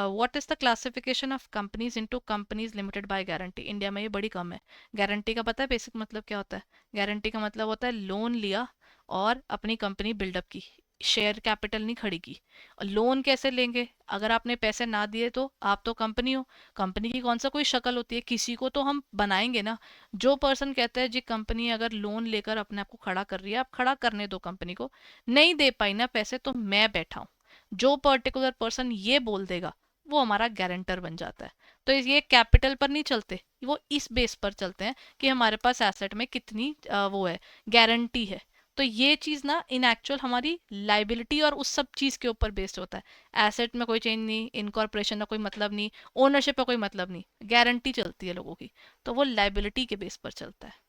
What is the classification of companies into companies limited by guarantee? India में ये बड़ी कम है। गारंटी का पता है बेसिक मतलब क्या होता है? गारंटी का मतलब होता है लोन लिया और अपनी कंपनी बिल्डअप की, शेयर कैपिटल नहीं खड़ी की। और लोन कैसे लेंगे? अगर आपने पैसे ना दिए तो आप तो कंपनी हो, कंपनी की कौन सा कोई शक्ल होती है, किसी को तो हम बनाएंगे ना। जो पर्सन कहता है जी कंपनी अगर लोन लेकर अपने आप को खड़ा कर रही है, आप खड़ा करने दो कंपनी को, नहीं दे पाई ना पैसे तो मैं बैठा हूँ, जो पर्टिकुलर पर्सन ये बोल देगा वो हमारा गारंटर बन जाता है। तो ये कैपिटल पर नहीं चलते, वो इस बेस पर चलते हैं कि हमारे पास एसेट में कितनी वो है, गारंटी है। तो ये चीज ना इन एक्चुअल हमारी लाइबिलिटी और उस सब चीज के ऊपर बेस्ड होता है। एसेट में कोई चेंज नहीं, इनकॉर्पोरेशन का कोई मतलब नहीं, ओनरशिप का कोई मतलब नहीं, गारंटी चलती है लोगों की, तो वो लाइबिलिटी के बेस पर चलता है।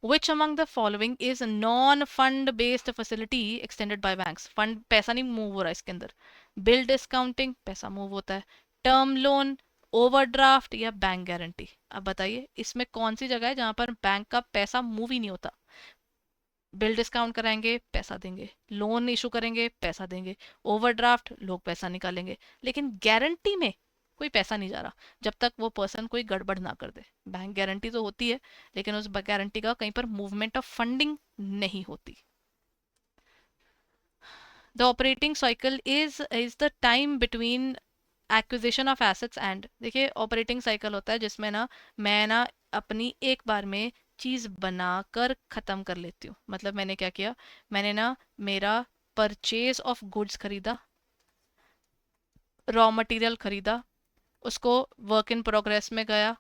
Which among the following is a non-fund based facility extended by banks? Fund पैसा नहीं मूव हो रहा है इसके अंदर। बिल डिस्काउंटिंग पैसा मूव होता है, टर्म लोन, ओवरड्राफ्ट या बैंक गारंटी। अब बताइए इसमें कौन सी जगह है जहां पर बैंक का पैसा मूव ही नहीं होता? बिल डिस्काउंट कराएंगे पैसा देंगे, लोन इशू करेंगे पैसा देंगे, ओवरड्राफ्ट लोग पैसा निकालेंगे, लेकिन गारंटी में कोई पैसा नहीं जा रहा जब तक वो पर्सन कोई गड़बड़ ना कर दे। बैंक गारंटी तो होती है, लेकिन उस गारंटी का कहीं पर मूवमेंट ऑफ फंडिंग नहीं होती। The operating cycle is the time between acquisition of assets and, देखिए ऑपरेटिंग साइकिल होता है जिसमें ना मैं ना अपनी एक बार में चीज बनाकर खत्म कर लेती हूँ। मतलब मैंने क्या किया, मैंने ना मेरा परचेज ऑफ गुड्स खरीदा, रॉ मटेरियल खरीदा, उसको वर्क इन प्रोग्रेस में गया,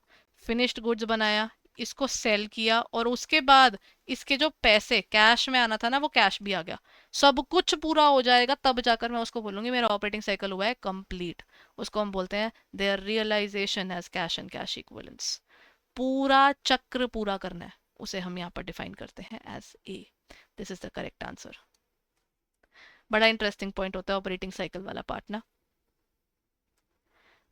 फिनिश्ड गुड्स बनाया, इसको सेल किया, और उसके बाद इसके जो पैसे कैश में आना था ना वो कैश भी आ गया, सब कुछ पूरा हो जाएगा तब जाकर मैं उसको बोलूंगी मेरा ऑपरेटिंग साइकिल हुआ है कंप्लीट। उसको हम बोलते हैं their realisation as cash and cash equivalence. पूरा चक्र पूरा करना है, उसे हम यहाँ पर डिफाइन करते हैं as A. This is the correct answer. बड़ा इंटरेस्टिंग पॉइंट होता है ऑपरेटिंग साइकिल वाला पार्ट ना।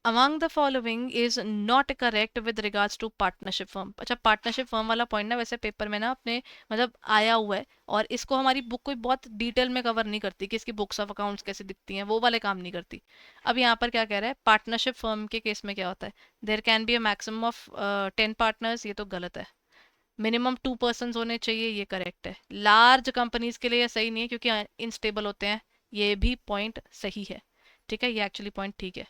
among the following is not correct with regards to partnership firm। अच्छा, पार्टनरशिप फर्म वाला पॉइंट ना वैसे पेपर में ना अपने मतलब आया हुआ है, और इसको हमारी बुक कोई बहुत डिटेल में कवर नहीं करती कि इसकी बुक्स ऑफ अकाउंट्स कैसे दिखती हैं, वो वाले काम नहीं करती। अब यहाँ पर क्या कह रहा है, पार्टनरशिप फर्म के केस में क्या होता है, there can be a maximum of 10 partners, ये तो गलत है। मिनिमम 2 पर्सन होने चाहिए, ये करेक्ट है। लार्ज कंपनीज के लिए ये सही नहीं है क्योंकि इनस्टेबल होते हैं, ये भी पॉइंट सही है। ठीक है, ये एक्चुअली पॉइंट ठीक है।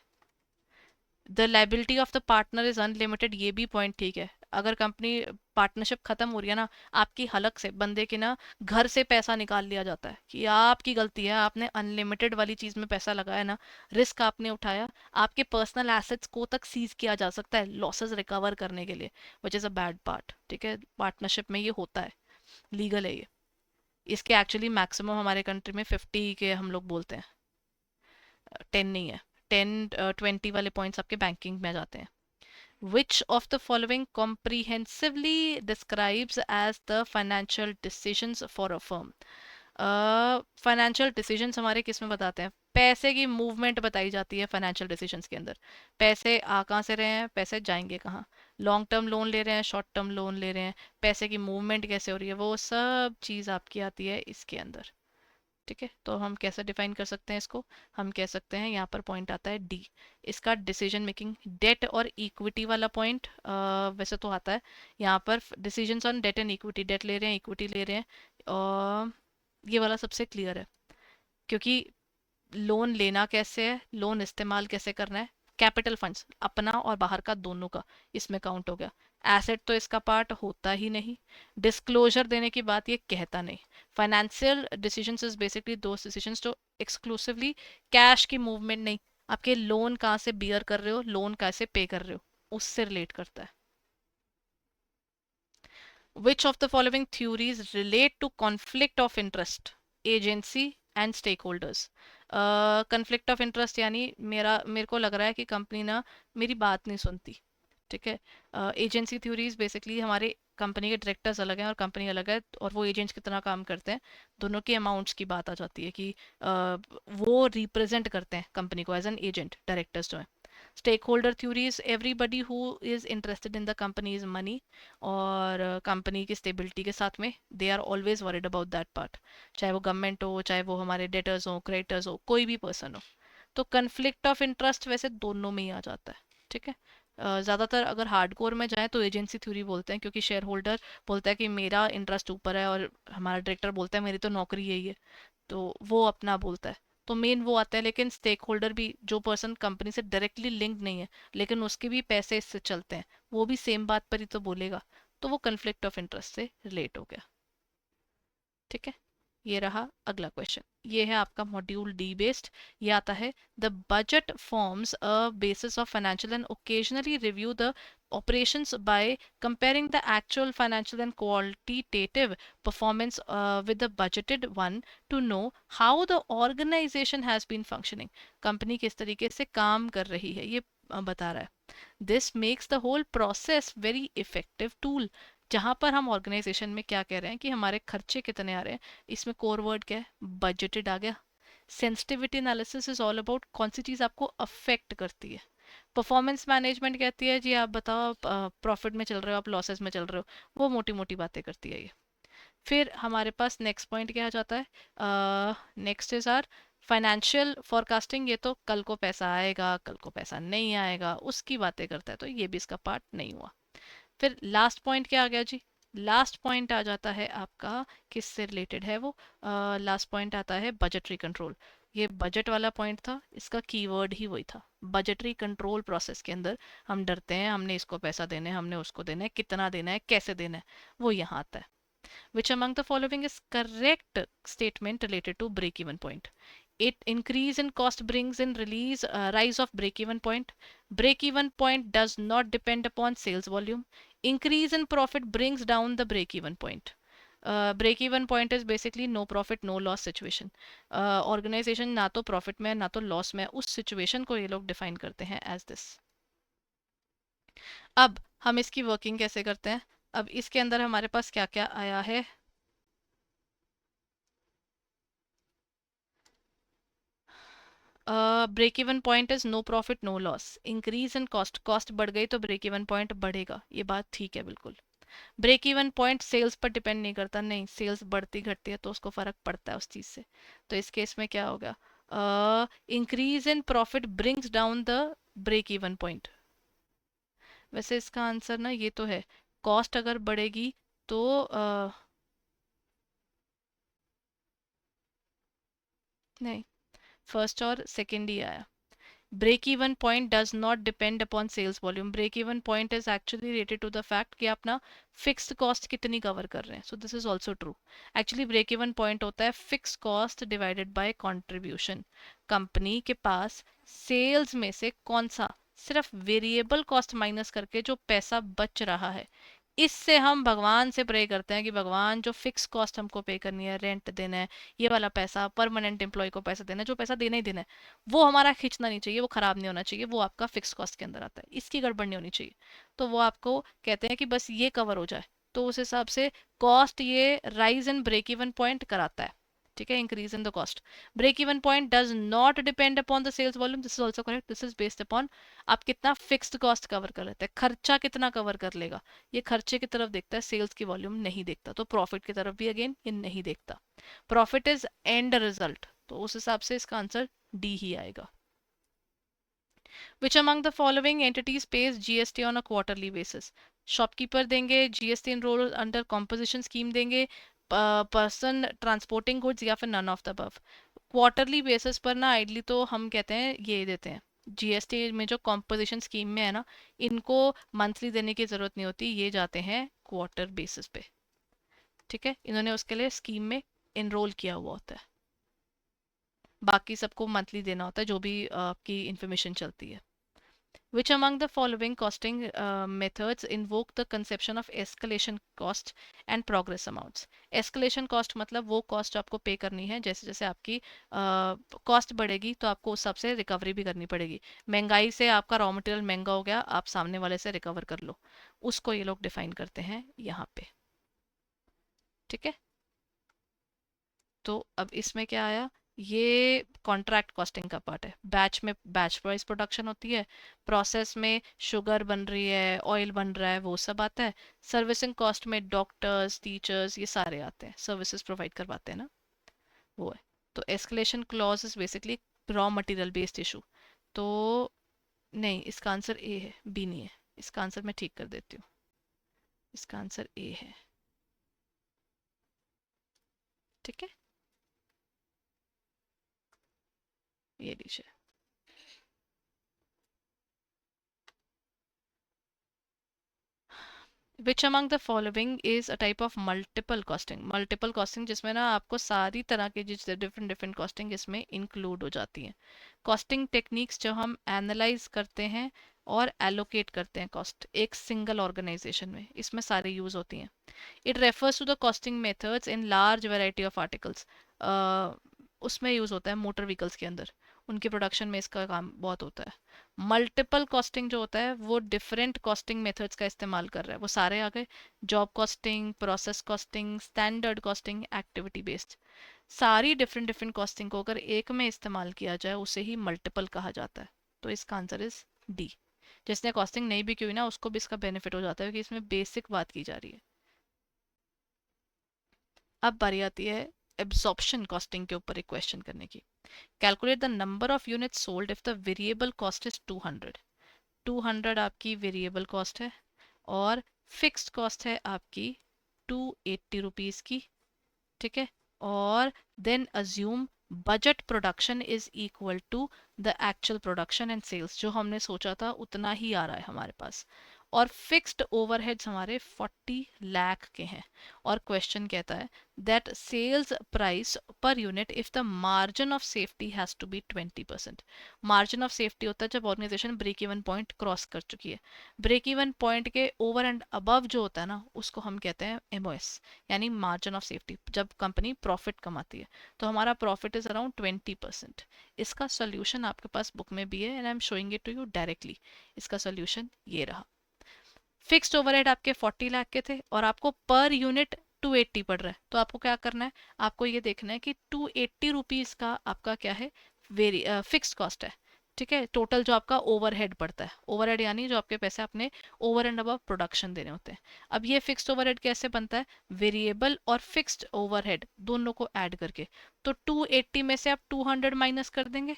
The liability of the partner is unlimited, ये भी पॉइंट ठीक है। अगर कंपनी पार्टनरशिप खत्म हो रही है ना, आपकी हलक से बंदे के ना घर से पैसा निकाल लिया जाता है कि आपकी गलती है, आपने अनलिमिटेड वाली चीज में पैसा लगाया ना, रिस्क आपने उठाया, आपके पर्सनल एसेट्स को तक सीज किया जा सकता है लॉसेस रिकवर करने के लिए, which is a bad part. ठीक है, पार्टनरशिप में ये होता है, लीगल है ये। इसके एक्चुअली मैक्सिमम हमारे कंट्री में 50 के हम लोग बोलते हैं, 10 नहीं है। 10 20 वाले पॉइंट्स आपके बैंकिंग में जाते हैं। Which of the following comprehensively describes as the financial decisions for a firm? Financial decisions हमारे किस में बताते हैं, पैसे की मूवमेंट बताई जाती है फाइनेंशियल डिसीजंस के अंदर। पैसे आ कहाँ से रहे हैं, पैसे जाएंगे कहाँ, लॉन्ग टर्म लोन ले रहे हैं, शॉर्ट टर्म लोन ले रहे हैं, पैसे की मूवमेंट कैसे हो रही है, वो सब चीज़ आपकी आती है इसके अंदर। ठीक है, तो हम कैसे डिफाइन कर सकते हैं इसको, हम कह सकते हैं यहाँ पर पॉइंट आता है डी, इसका डिसीजन मेकिंग। डेट और इक्विटी वाला पॉइंट वैसे तो आता है यहाँ पर, decisions on debt and equity, debt ले रहे हैं इक्विटी ले रहे हैं, और ये वाला सबसे क्लियर है क्योंकि लोन लेना कैसे है, लोन इस्तेमाल कैसे करना है, कैपिटल फंड्स अपना और बाहर का दोनों का इसमें काउंट हो गया। एसेट तो इसका पार्ट होता ही नहीं, डिस्क्लोजर देने की बात ये कहता नहीं। Financial decisions is basically those decisions जो एक्सक्लूसिवली कैश की मूवमेंट नहीं, आपके लोन कहाँ से बियर कर रहे हो, लोन कैसे पे कर रहे हो, उससे रिलेट करता है। Which of the following theories relate to conflict of interest, agency and stakeholders? Conflict of interest यानी मेरे को लग रहा है कि कंपनी ना मेरी बात नहीं सुनती। ठीक है, एजेंसी थ्योरीज बेसिकली हमारे कंपनी के डायरेक्टर्स अलग हैं और कंपनी अलग है, और वो एजेंट्स की तरह काम करते हैं, दोनों के अमाउंट्स की बात आ जाती है कि वो रिप्रेजेंट करते हैं कंपनी को एज एन एजेंट, डायरेक्टर्स जो है। Stake holder theories everybody who is interested in the companies money और कंपनी की स्टेबिलिटी के साथ में, they are always worried about that part, चाहे वो गवर्नमेंट हो, चाहे वो हमारे डेटर्स हो, क्रेडिटर्स हो, कोई भी पर्सन हो। तो कन्फ्लिक्ट ऑफ इंटरेस्ट वैसे दोनों में ही आ जाता है। ठीक है, ज़्यादातर अगर हार्डकोर में जाए तो एजेंसी थ्योरी बोलते हैं क्योंकि शेयर होल्डर बोलता है कि मेरा इंटरेस्ट ऊपर है, और हमारा डायरेक्टर बोलता है मेरी तो नौकरी यही है, तो वो अपना बोलता है, तो मेन वो आता है। लेकिन स्टेक होल्डर भी जो पर्सन कंपनी से डायरेक्टली लिंक नहीं है लेकिन उसके भी पैसे इससे चलते हैं, वो भी सेम बात पर ही तो बोलेगा, तो वो कन्फ्लिक्ट ऑफ इंटरेस्ट से रिलेट हो गया। ठीक है, ये रहा अगला क्वेश्चन, ये है आपका मॉड्यूल डी बेस्ड। ये आता है the budget forms a basis of financial and occasionally review the operations by comparing the actual financial and qualitative performance with the budgeted one to know how the organization has been functioning। Company किस तरीके से काम कर रही है ये बता रहा है। This makes the whole process very effective tool. जहाँ पर हम ऑर्गेनाइजेशन में क्या कह रहे हैं कि हमारे खर्चे कितने आ रहे हैं, इसमें कोर वर्ड क्या है, बजटेड आ गया। Sensitivity analysis is all about कौन सी चीज़ आपको अफेक्ट करती है। परफॉर्मेंस मैनेजमेंट कहती है जी आप बताओ प्रॉफिट में चल रहे हो आप लॉसेस में चल रहे हो, वो मोटी मोटी बातें करती है ये। फिर हमारे पास नेक्स्ट पॉइंट क्या आ जाता है, next is our financial forecasting ये तो कल को पैसा आएगा, कल को पैसा नहीं आएगा, उसकी बातें करता है, तो ये भी इसका पार्ट नहीं हुआ। फिर लास्ट पॉइंट क्या आ गया जी? लास्ट पॉइंट आ जाता है आपका, किससे रिलेटेड है वो? लास्ट पॉइंट आता है बजटरी कंट्रोल। ये बजट वाला पॉइंट था, इसका कीवर्ड ही वही था। बजटरी कंट्रोल प्रोसेस के अंदर हम डरते हैं, हमने इसको पैसा देना है, हमने उसको देना है, कितना देना है, कैसे देना है, वो यहाँ आता है। Which among the following is correct statement related to break-even point? It increase in cost brings in release rise of break-even point. Break-even point does not depend upon sales volume. Increase in profit brings down the break-even point. Break even point is basically no profit no loss situation. Organisation ना तो प्रॉफिट में है ना तो लॉस में है, उस सिचुएशन को ये लोग डिफाइन करते हैं एज दिस। अब हम इसकी वर्किंग कैसे करते हैं? अब इसके अंदर हमारे पास क्या क्या आया है? Break even point is no profit no loss. Increase in cost, cost बढ़ गई तो ब्रेक इवन पॉइंट बढ़ेगा, ये बात ठीक है बिल्कुल। ब्रेक इवन पॉइंट सेल्स पर डिपेंड नहीं करता, नहीं, सेल्स बढ़ती घटती है तो उसको फर्क पड़ता है उस चीज से। तो इस केस में क्या होगा? Increase in profit brings down the break even point. वैसे इसका आंसर ना ये तो है, कॉस्ट अगर बढ़ेगी तो नहीं, फर्स्ट और सेकंड ही आया। Break even point does not depend upon sales volume. Break even point is actually related to the fact कि आप ना फिक्स्ड कॉस्ट कितनी कवर कर रहे हैं। So this is also true. Actually break even point होता है fix cost divided by contribution. Company के पास सेल्स में से कौन सा सिर्फ वेरिएबल कॉस्ट माइनस करके जो पैसा बच रहा है, इससे हम भगवान से प्रे करते हैं कि भगवान जो फिक्स कॉस्ट हमको पे करनी है, रेंट देना है, ये वाला पैसा, परमानेंट एम्प्लॉय को पैसा देना है, जो पैसा देना ही देना है, वो हमारा खींचना नहीं चाहिए, वो खराब नहीं होना चाहिए, वो आपका फिक्स कॉस्ट के अंदर आता है, इसकी गड़बड़ नहीं होनी चाहिए। तो वो आपको कहते हैं कि बस ये कवर हो जाए, तो उस हिसाब से कॉस्ट ये rise and break even point कराता है। ठीक है, increase in the cost. Break even point does not depend upon the sales volume, this is also correct, this is based upon आप कितना फिक्स्ड कॉस्ट कवर कर लेते हैं, खर्चा कितना कवर कर लेगा, ये खर्चे की तरफ देखता है, सेल्स की वॉल्यूम नहीं देखता। तो प्रॉफिट की तरफ भी अगेन ये नहीं देखता, प्रॉफिट इज एंड रिजल्ट, तो उस हिसाब से इसका आंसर डी ही आएगा। Which among the following entities pays GST on a quarterly basis? Shopkeeper देंगे, GST enrol under composition scheme देंगे, पर्सन ट्रांसपोर्टिंग गुड्स, या फिर none of the above. Quarterly basis पर ना आइडली तो हम कहते हैं ये देते हैं, जीएसटी में जो कॉम्पोजिशन स्कीम में है ना, इनको मंथली देने की जरूरत नहीं होती, ये जाते हैं क्वार्टर बेसिस पे। ठीक है, इन्होंने उसके लिए स्कीम में एनरोल किया हुआ होता है, बाकी सबको मंथली देना होता है जो भी आपकी इंफॉर्मेशन चलती है। Which among the following costing methods invoke the conception of escalation cost and progress amounts? Escalation cost मतलब वो cost आपको पे करनी है, जैसे जैसे आपकी कॉस्ट बढ़ेगी तो आपको उस हिसाब से रिकवरी भी करनी पड़ेगी। महंगाई से आपका रॉ मटेरियल महंगा हो गया, आप सामने वाले से रिकवर कर लो, उसको ये लोग डिफाइन करते हैं यहाँ पे। ठीक है, तो अब इसमें क्या आया? ये कॉन्ट्रैक्ट कॉस्टिंग का पार्ट है, बैच में बैच वाइज प्रोडक्शन होती है, प्रोसेस में शुगर बन रही है, ऑयल बन रहा है, वो सब आता है। सर्विसिंग कॉस्ट में डॉक्टर्स, टीचर्स, ये सारे आते हैं, सर्विसेज प्रोवाइड करवाते हैं ना, वो है। तो escalation clause is basically raw material based issue. तो नहीं, इसका आंसर ए है, बी नहीं है। इसका आंसर मैं ठीक कर देती हूँ, इसका आंसर ए है। ठीक है, ये लीजिए। विच among the following is a type of multiple costing? Multiple costing जिसमें ना आपको सारी तरह के जिस डिफरेंट डिफरेंट कॉस्टिंग इसमें इंक्लूड हो जाती हैं। कॉस्टिंग टेक्निक्स जो हम एनालाइज करते हैं और एलोकेट करते हैं कॉस्ट एक सिंगल ऑर्गेनाइजेशन में, इसमें सारी यूज होती हैं। It refers to the costing methods in large variety of articles. उसमें यूज होता है मोटर व्हीकल्स के अंदर, उनके प्रोडक्शन में इसका काम बहुत होता है। मल्टीपल कॉस्टिंग जो होता है वो डिफरेंट कॉस्टिंग मेथड्स का इस्तेमाल कर रहा है, वो सारे आ गए, job costing, process costing, standard costing, activity based. सारी डिफरेंट डिफरेंट कॉस्टिंग को अगर एक में इस्तेमाल किया जाए उसे ही मल्टीपल कहा जाता है। तो इसका आंसर इज डी। जिसने कॉस्टिंग नहीं भी की हुई ना उसको भी इसका बेनिफिट हो जाता है, क्योंकि इसमें बेसिक बात की जा रही है। अब बारी आती है एब्जॉर्प्शन कॉस्टिंग के ऊपर एक क्वेश्चन करने की। Calculate the number of units sold if the variable cost is 200। 200 आपकी वेरिएबल कॉस्ट है और फिक्स्ड कॉस्ट है आपकी 280 रुपीज़ की, ठीक है। और then assume budget production is equal to the actual production and sales, जो हमने सोचा था उतना ही आ रहा है हमारे पास। और फिक्स्ड ओवरहेड्स हमारे 40 लाख के हैं। और क्वेश्चन कहता है that sales price per unit if the margin of safety has to be 20%। Margin of safety होता है जब organisation break even point cross कर चुकी है। ब्रेक इवन पॉइंट के ओवर एंड अबव जो होता है ना, उसको हम कहते हैं एमओएस, यानी मार्जिन ऑफ सेफ्टी, जब कंपनी प्रॉफिट कमाती है। तो हमारा प्रॉफिट इज अराउंड 20%। इसका सोल्यूशन आपके पास बुक में भी है and I am showing it to you directly. इसका सोल्यूशन ये रहा। फिक्स्ड ओवरहेड आपके 40 लाख के थे और आपको पर यूनिट 280 पड़ रहा है, तो आपको क्या करना है, आपको ये देखना है कि 280 रुपीज़ का आपका क्या है, वेरी फिक्स्ड कॉस्ट है, ठीक है। टोटल जो आपका ओवरहेड पड़ता है, ओवरहेड यानी जो आपके पैसे आपने ओवर एंड अबव प्रोडक्शन देने होते हैं। अब ये फिक्स्ड ओवरहेड कैसे बनता है, वेरिएबल और फिक्स्ड ओवरहेड दोनों को ऐड करके। तो 280 में से आप 200 माइनस कर देंगे।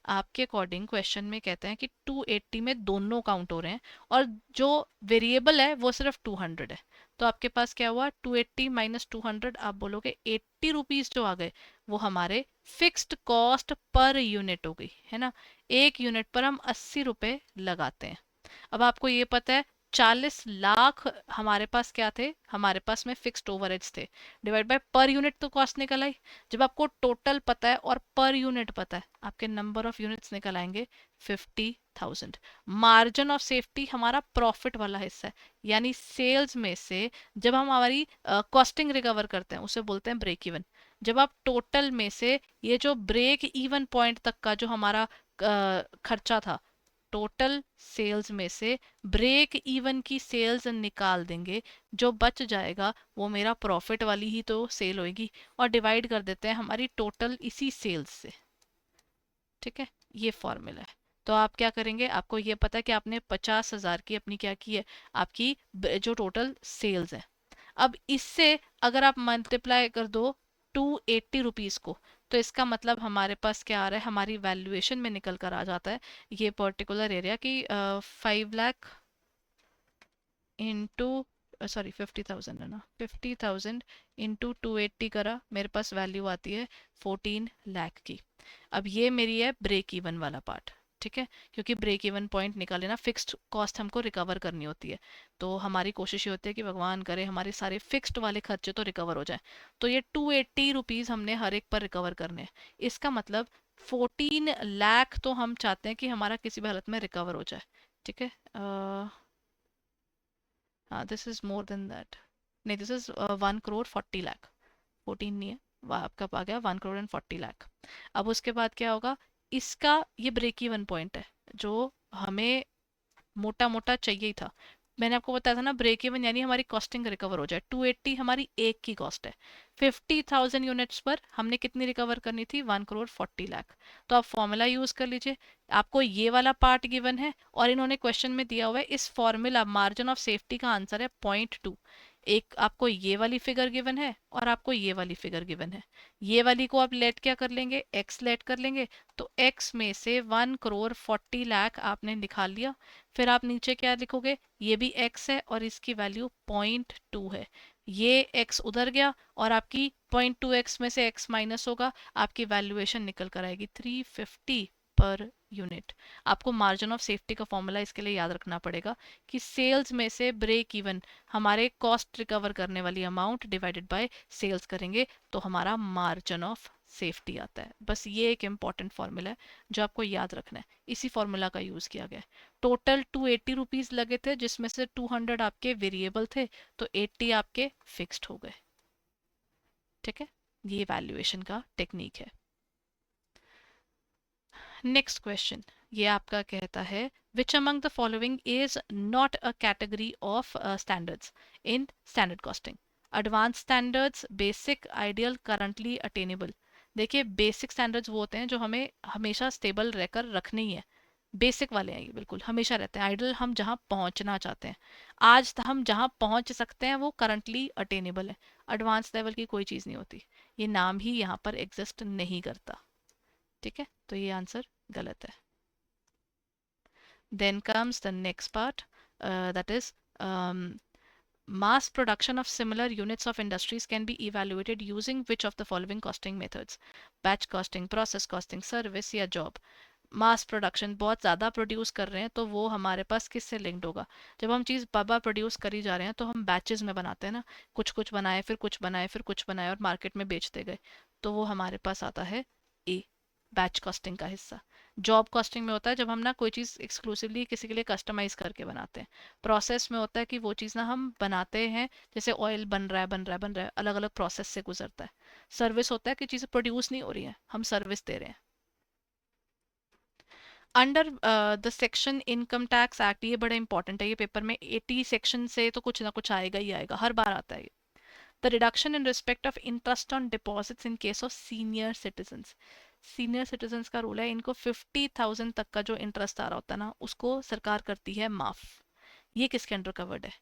आपके अकॉर्डिंग क्वेश्चन में कहते हैं कि 280 में दोनों काउंट हो रहे हैं और जो वेरिएबल है वो सिर्फ 200 है। तो आपके पास क्या हुआ, 280 माइनस 200, आप बोलोगे 80 रुपीज जो आ गए वो हमारे फिक्स्ड कॉस्ट पर यूनिट हो गई, है ना। एक यूनिट पर हम 80 रुपए लगाते हैं। अब आपको ये पता है 40 लाख हमारे पास क्या थे, हमारे पास में फिक्स्ड ओवरहेड्स थे, डिवाइड बाय पर यूनिट तो कॉस्ट निकल आई। जब आपको टोटल पता है और पर यूनिट पता है, आपके नंबर ऑफ यूनिट्स निकल आएंगे 50,000। मार्जिन ऑफ सेफ्टी हमारा प्रॉफिट वाला हिस्सा है, यानी सेल्स में से जब हम हमारी कॉस्टिंग रिकवर करते हैं उसे बोलते हैं ब्रेक इवन। जब आप टोटल में से ये जो ब्रेक इवन पॉइंट तक का जो हमारा खर्चा था, टोटल सेल्स में से ब्रेक इवन की सेल्स निकाल देंगे, जो बच जाएगा वो मेरा प्रॉफिट वाली ही तो सेल होगी, और डिवाइड कर देते हैं हमारी टोटल इसी सेल्स से, ठीक है। ये फॉर्मूला है। तो आप क्या करेंगे, आपको ये पता है कि आपने 50,000 की अपनी क्या की है, आपकी जो टोटल सेल्स है। अब इससे अगर आप मल्टीप्लाई कर दो 280 रुपीज़ को, तो इसका मतलब हमारे पास क्या आ रहा है, हमारी वैल्यूएशन में निकल कर आ जाता है ये पर्टिकुलर एरिया की 5 लाख इंटू, सॉरी 50,000 है ना, 50,000 इंटू 280 करा, मेरे पास वैल्यू आती है 14 लाख की। अब ये मेरी है ब्रेक इवन वाला पार्ट, ठीक है, क्योंकि ब्रेक इवन पॉइंट निकाले ना, फिक्स्ड कॉस्ट हमको रिकवर करनी होती है। तो हमारी कोशिश ये होती है कि भगवान करे हमारे सारे फिक्स्ड वाले खर्चे तो रिकवर हो जाए। तो ये 280 रुपीज़ हमने हर एक पर रिकवर करने हैं। इसका मतलब 14 लाख तो हम चाहते हैं कि हमारा किसी भी हालत में रिकवर हो जाए, ठीक है। हाँ, this is more than that, नहीं दिस इज 1 करोड़ 40 लाख, 14 नहीं है, वह आपका आ गया 1 करोड़ 40 लाख। अब उसके बाद क्या होगा, इसका ये ब्रेक इवन पॉइंट है जो हमें मोटा मोटा चाहिए ही था। मैंने आपको बताया था ना, ब्रेक इवन यानी हमारी कॉस्टिंग रिकवर हो जाए। 280 हमारी एक की कॉस्ट है, 50,000 यूनिट्स पर हमने कितनी रिकवर करनी थी, 1 करोड़ 40 लाख। तो आप फॉर्मूला यूज कर लीजिए, आपको ये वाला पार्ट गिवन है और इन्होंने क्वेश्चन में दिया हुआ है इस फॉर्मूला मार्जिन ऑफ सेफ्टी का आंसर है 0.2। एक आपको ये वाली फिगर गिवन है और आपको ये वाली फिगर गिवन है। ये वाली को आप लेट क्या कर लेंगे, एक्स लेट कर लेंगे। तो एक्स में से 1 करोड़ 40 लाख आपने निकाल लिया। फिर आप नीचे क्या लिखोगे, ये भी एक्स है और इसकी वैल्यू 0.2 है। ये एक्स उधर गया और आपकी 0.2x में से x माइनस होगा, आपकी वैल्यूएशन निकल कर आएगी 350 पर यूनिट। आपको मार्जिन ऑफ सेफ्टी का फॉर्मूला इसके लिए याद रखना पड़ेगा कि सेल्स में से ब्रेक इवन हमारे कॉस्ट रिकवर करने वाली अमाउंट डिवाइडेड बाय सेल्स करेंगे तो हमारा मार्जिन ऑफ सेफ्टी आता है। बस ये एक इंपॉर्टेंट फॉर्मूला है जो आपको याद रखना है, इसी फॉर्मूला का यूज किया गया है। टोटल 280 रुपीज लगे थे जिसमें से 200 आपके वेरिएबल थे, तो 80 आपके फिक्स्ड हो गए, ठीक है। ये वैल्यूएशन का टेक्निक है। नेक्स्ट क्वेश्चन ये आपका कहता है विच among the following is not a category of standards in standard costing, advance standards, basic, ideal, currently attainable. देखिए बेसिक स्टैंडर्ड्स वो होते हैं जो हमें हमेशा स्टेबल रहकर रखने ही है, बेसिक वाले हैं ये बिल्कुल हमेशा रहते हैं। आइडल हम जहाँ पहुँचना चाहते हैं, आज हम जहाँ पहुँच सकते हैं वो करंटली अटेनेबल है, एडवांस लेवल की कोई चीज़ नहीं होती। ये नाम ही यहाँ पर एग्जिस्ट नहीं करता। ठीक है, तो ये आंसर गलत है। Then comes the next part, that is mass production of similar units of industries can be evaluated using which of the following costing methods? Batch costing, process costing, service या job? मास प्रोडक्शन, बहुत ज़्यादा प्रोड्यूस कर रहे हैं तो वो हमारे पास किससे लिंक्ड होगा? जब हम चीज़ बाबा प्रोड्यूस करी जा रहे हैं तो हम बैचेस में बनाते हैं ना, कुछ कुछ बनाए फिर कुछ बनाए फिर कुछ बनाए और मार्केट में बेचते गए, तो वो हमारे पास आता है ए, बैच कॉस्टिंग का हिस्सा। जॉब कॉस्टिंग में होता है जब हम ना कोई चीज़ एक्सक्लूसिवली किसी के लिए कस्टमाइज करके बनाते हैं। प्रोसेस में होता है कि वो चीज़ ना हम बनाते हैं, जैसे ऑयल बन रहा है बन रहा है बन रहा है, अलग अलग प्रोसेस से गुजरता है। सर्विस होता है कि चीज़ें प्रोड्यूस नहीं हो रही हैं, हम सर्विस दे रहे हैं। Under the section income tax act, ये बड़ा इंपॉर्टेंट है, ये पेपर में 80 सेक्शन से तो कुछ ना कुछ आएगा ही आएगा, हर बार आता है। The reduction in respect of interest on deposits in case of senior citizens, senior citizens का रूल है, इनको 50,000 तक का जो इंटरेस्ट आ रहा होता है ना उसको सरकार करती है माफ। ये किसके अंडर कवर्ड है?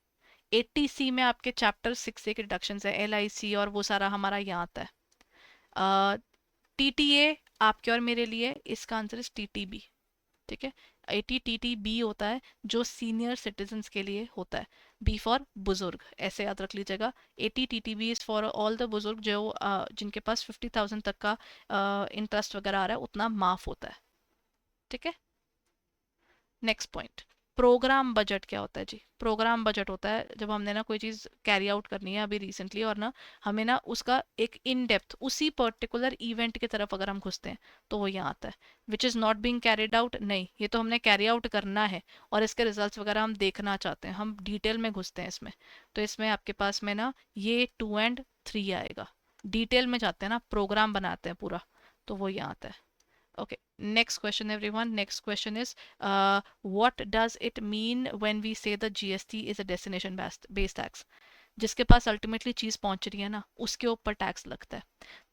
80C में आपके चैप्टर 6A के रिडक्शन है, LIC और वो सारा हमारा यहाँ आता है। TTA आपके और मेरे लिए, इसका आंसर इज TTB। ठीक है, 80TTB होता है जो सीनियर सिटीजन्स के लिए होता है, बी फॉर बुजुर्ग, ऐसे याद रख लीजिएगा। 80TTB is for all the बुजुर्ग जो जिनके पास 50,000 तक का इंटरेस्ट वगैरह आ रहा है, उतना माफ होता है। ठीक है, नेक्स्ट पॉइंट, प्रोग्राम बजट क्या होता है जी? प्रोग्राम बजट होता है जब हमने ना कोई चीज़ कैरी आउट करनी है अभी रिसेंटली, और ना हमें ना उसका एक इन डेप्थ उसी पर्टिकुलर इवेंट की तरफ अगर हम घुसते हैं तो वो यहाँ आता है। Which is not being carried out, नहीं ये तो हमने कैरी आउट करना है और इसके रिजल्ट्स वगैरह हम देखना चाहते हैं, हम डिटेल में घुसते हैं इसमें, तो इसमें आपके पास में ना ये 2 और 3 आएगा। डिटेल में जाते हैं ना, प्रोग्राम बनाते हैं पूरा, तो वो यहाँ आता है। Okay, next question everyone. Next question is, what does it mean when we say the GST is a destination based tax? जिसके पास अल्टीमेटली चीज पहुंच रही है ना उसके ऊपर टैक्स लगता है,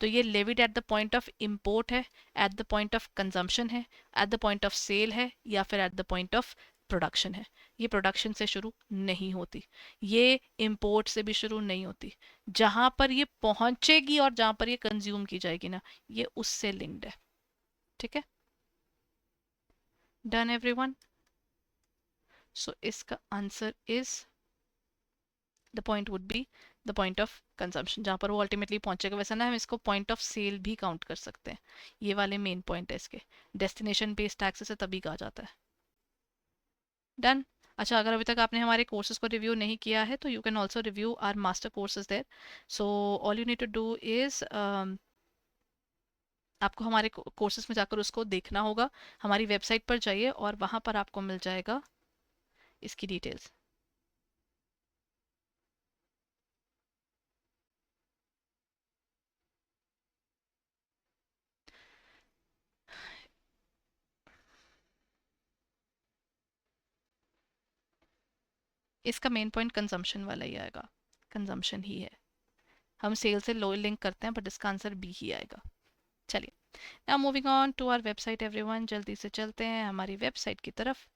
तो ये levied at the point of import है, at the point of consumption है, at the point of sale है, या फिर at the point of production है। ये प्रोडक्शन से शुरू नहीं होती, ये इंपोर्ट से भी शुरू नहीं होती, जहां पर ये पहुंचेगी और जहां पर ये कंज्यूम की जाएगी ना, ये उससे लिंक्ड है। ठीक है, डन एवरीवन? सो इसका answer is, the point would be the point of consumption, जहां पर वो अल्टीमेटली पहुंचेगा। वैसे ना हम इसको पॉइंट ऑफ सेल भी काउंट कर सकते हैं, ये वाले मेन पॉइंट है इसके। डेस्टिनेशन बेस्ड टैक्स से तभी कहा जाता है। डन। अच्छा, अगर अभी तक आपने हमारे कोर्सेज को रिव्यू नहीं किया है तो you can also review our master courses there. So all you need to do is, आपको हमारे कोर्सेज में जाकर उसको देखना होगा। हमारी वेबसाइट पर जाइए और वहाँ पर आपको मिल जाएगा इसकी डिटेल्स। इसका मेन पॉइंट कंजम्पशन वाला ही आएगा, कंजम्पशन ही है। हम सेल से लो लिंक करते हैं बट इसका आंसर बी ही आएगा। चलिए, now moving on to our website everyone, जल्दी से चलते हैं हमारी वेबसाइट की तरफ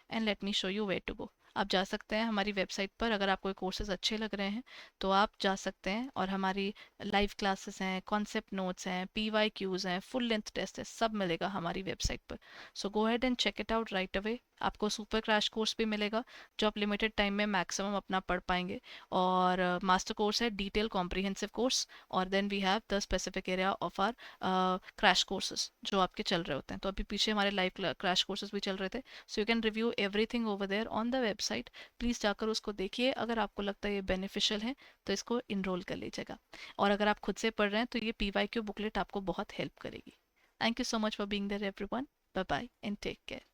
and let me show you where to go. आप जा सकते हैं हमारी वेबसाइट पर, अगर आपको कोर्सेज अच्छे लग रहे हैं तो आप जा सकते हैं, और हमारी लाइव क्लासेस हैं, कॉन्सेप्ट नोट्स हैं, PYQs हैं, फुल लेंथ टेस्ट है, सब मिलेगा हमारी वेबसाइट पर। So go ahead and check it out right away. आपको सुपर क्रैश कोर्स भी मिलेगा जो आप लिमिटेड टाइम में मैक्सिमम अपना पढ़ पाएंगे, और मास्टर कोर्स है डिटेल कॉम्प्रिहेंसिव कोर्स, और then we have the specific area of our crash courses जो आपके चल रहे होते हैं। तो अभी पीछे हमारे लाइव क्रैश कोर्सेज भी चल रहे थे, so you can review everything over there on the website. Please जाकर उसको देखिए, अगर आपको लगता है ये बेनिफिशियल है तो इसको इनरोल कर लीजिएगा, और अगर आप खुद से पढ़ रहे हैं तो ये PYQ बुकलेट आपको बहुत हेल्प करेगी। Thank you so much for being there everyone, bye bye and take care.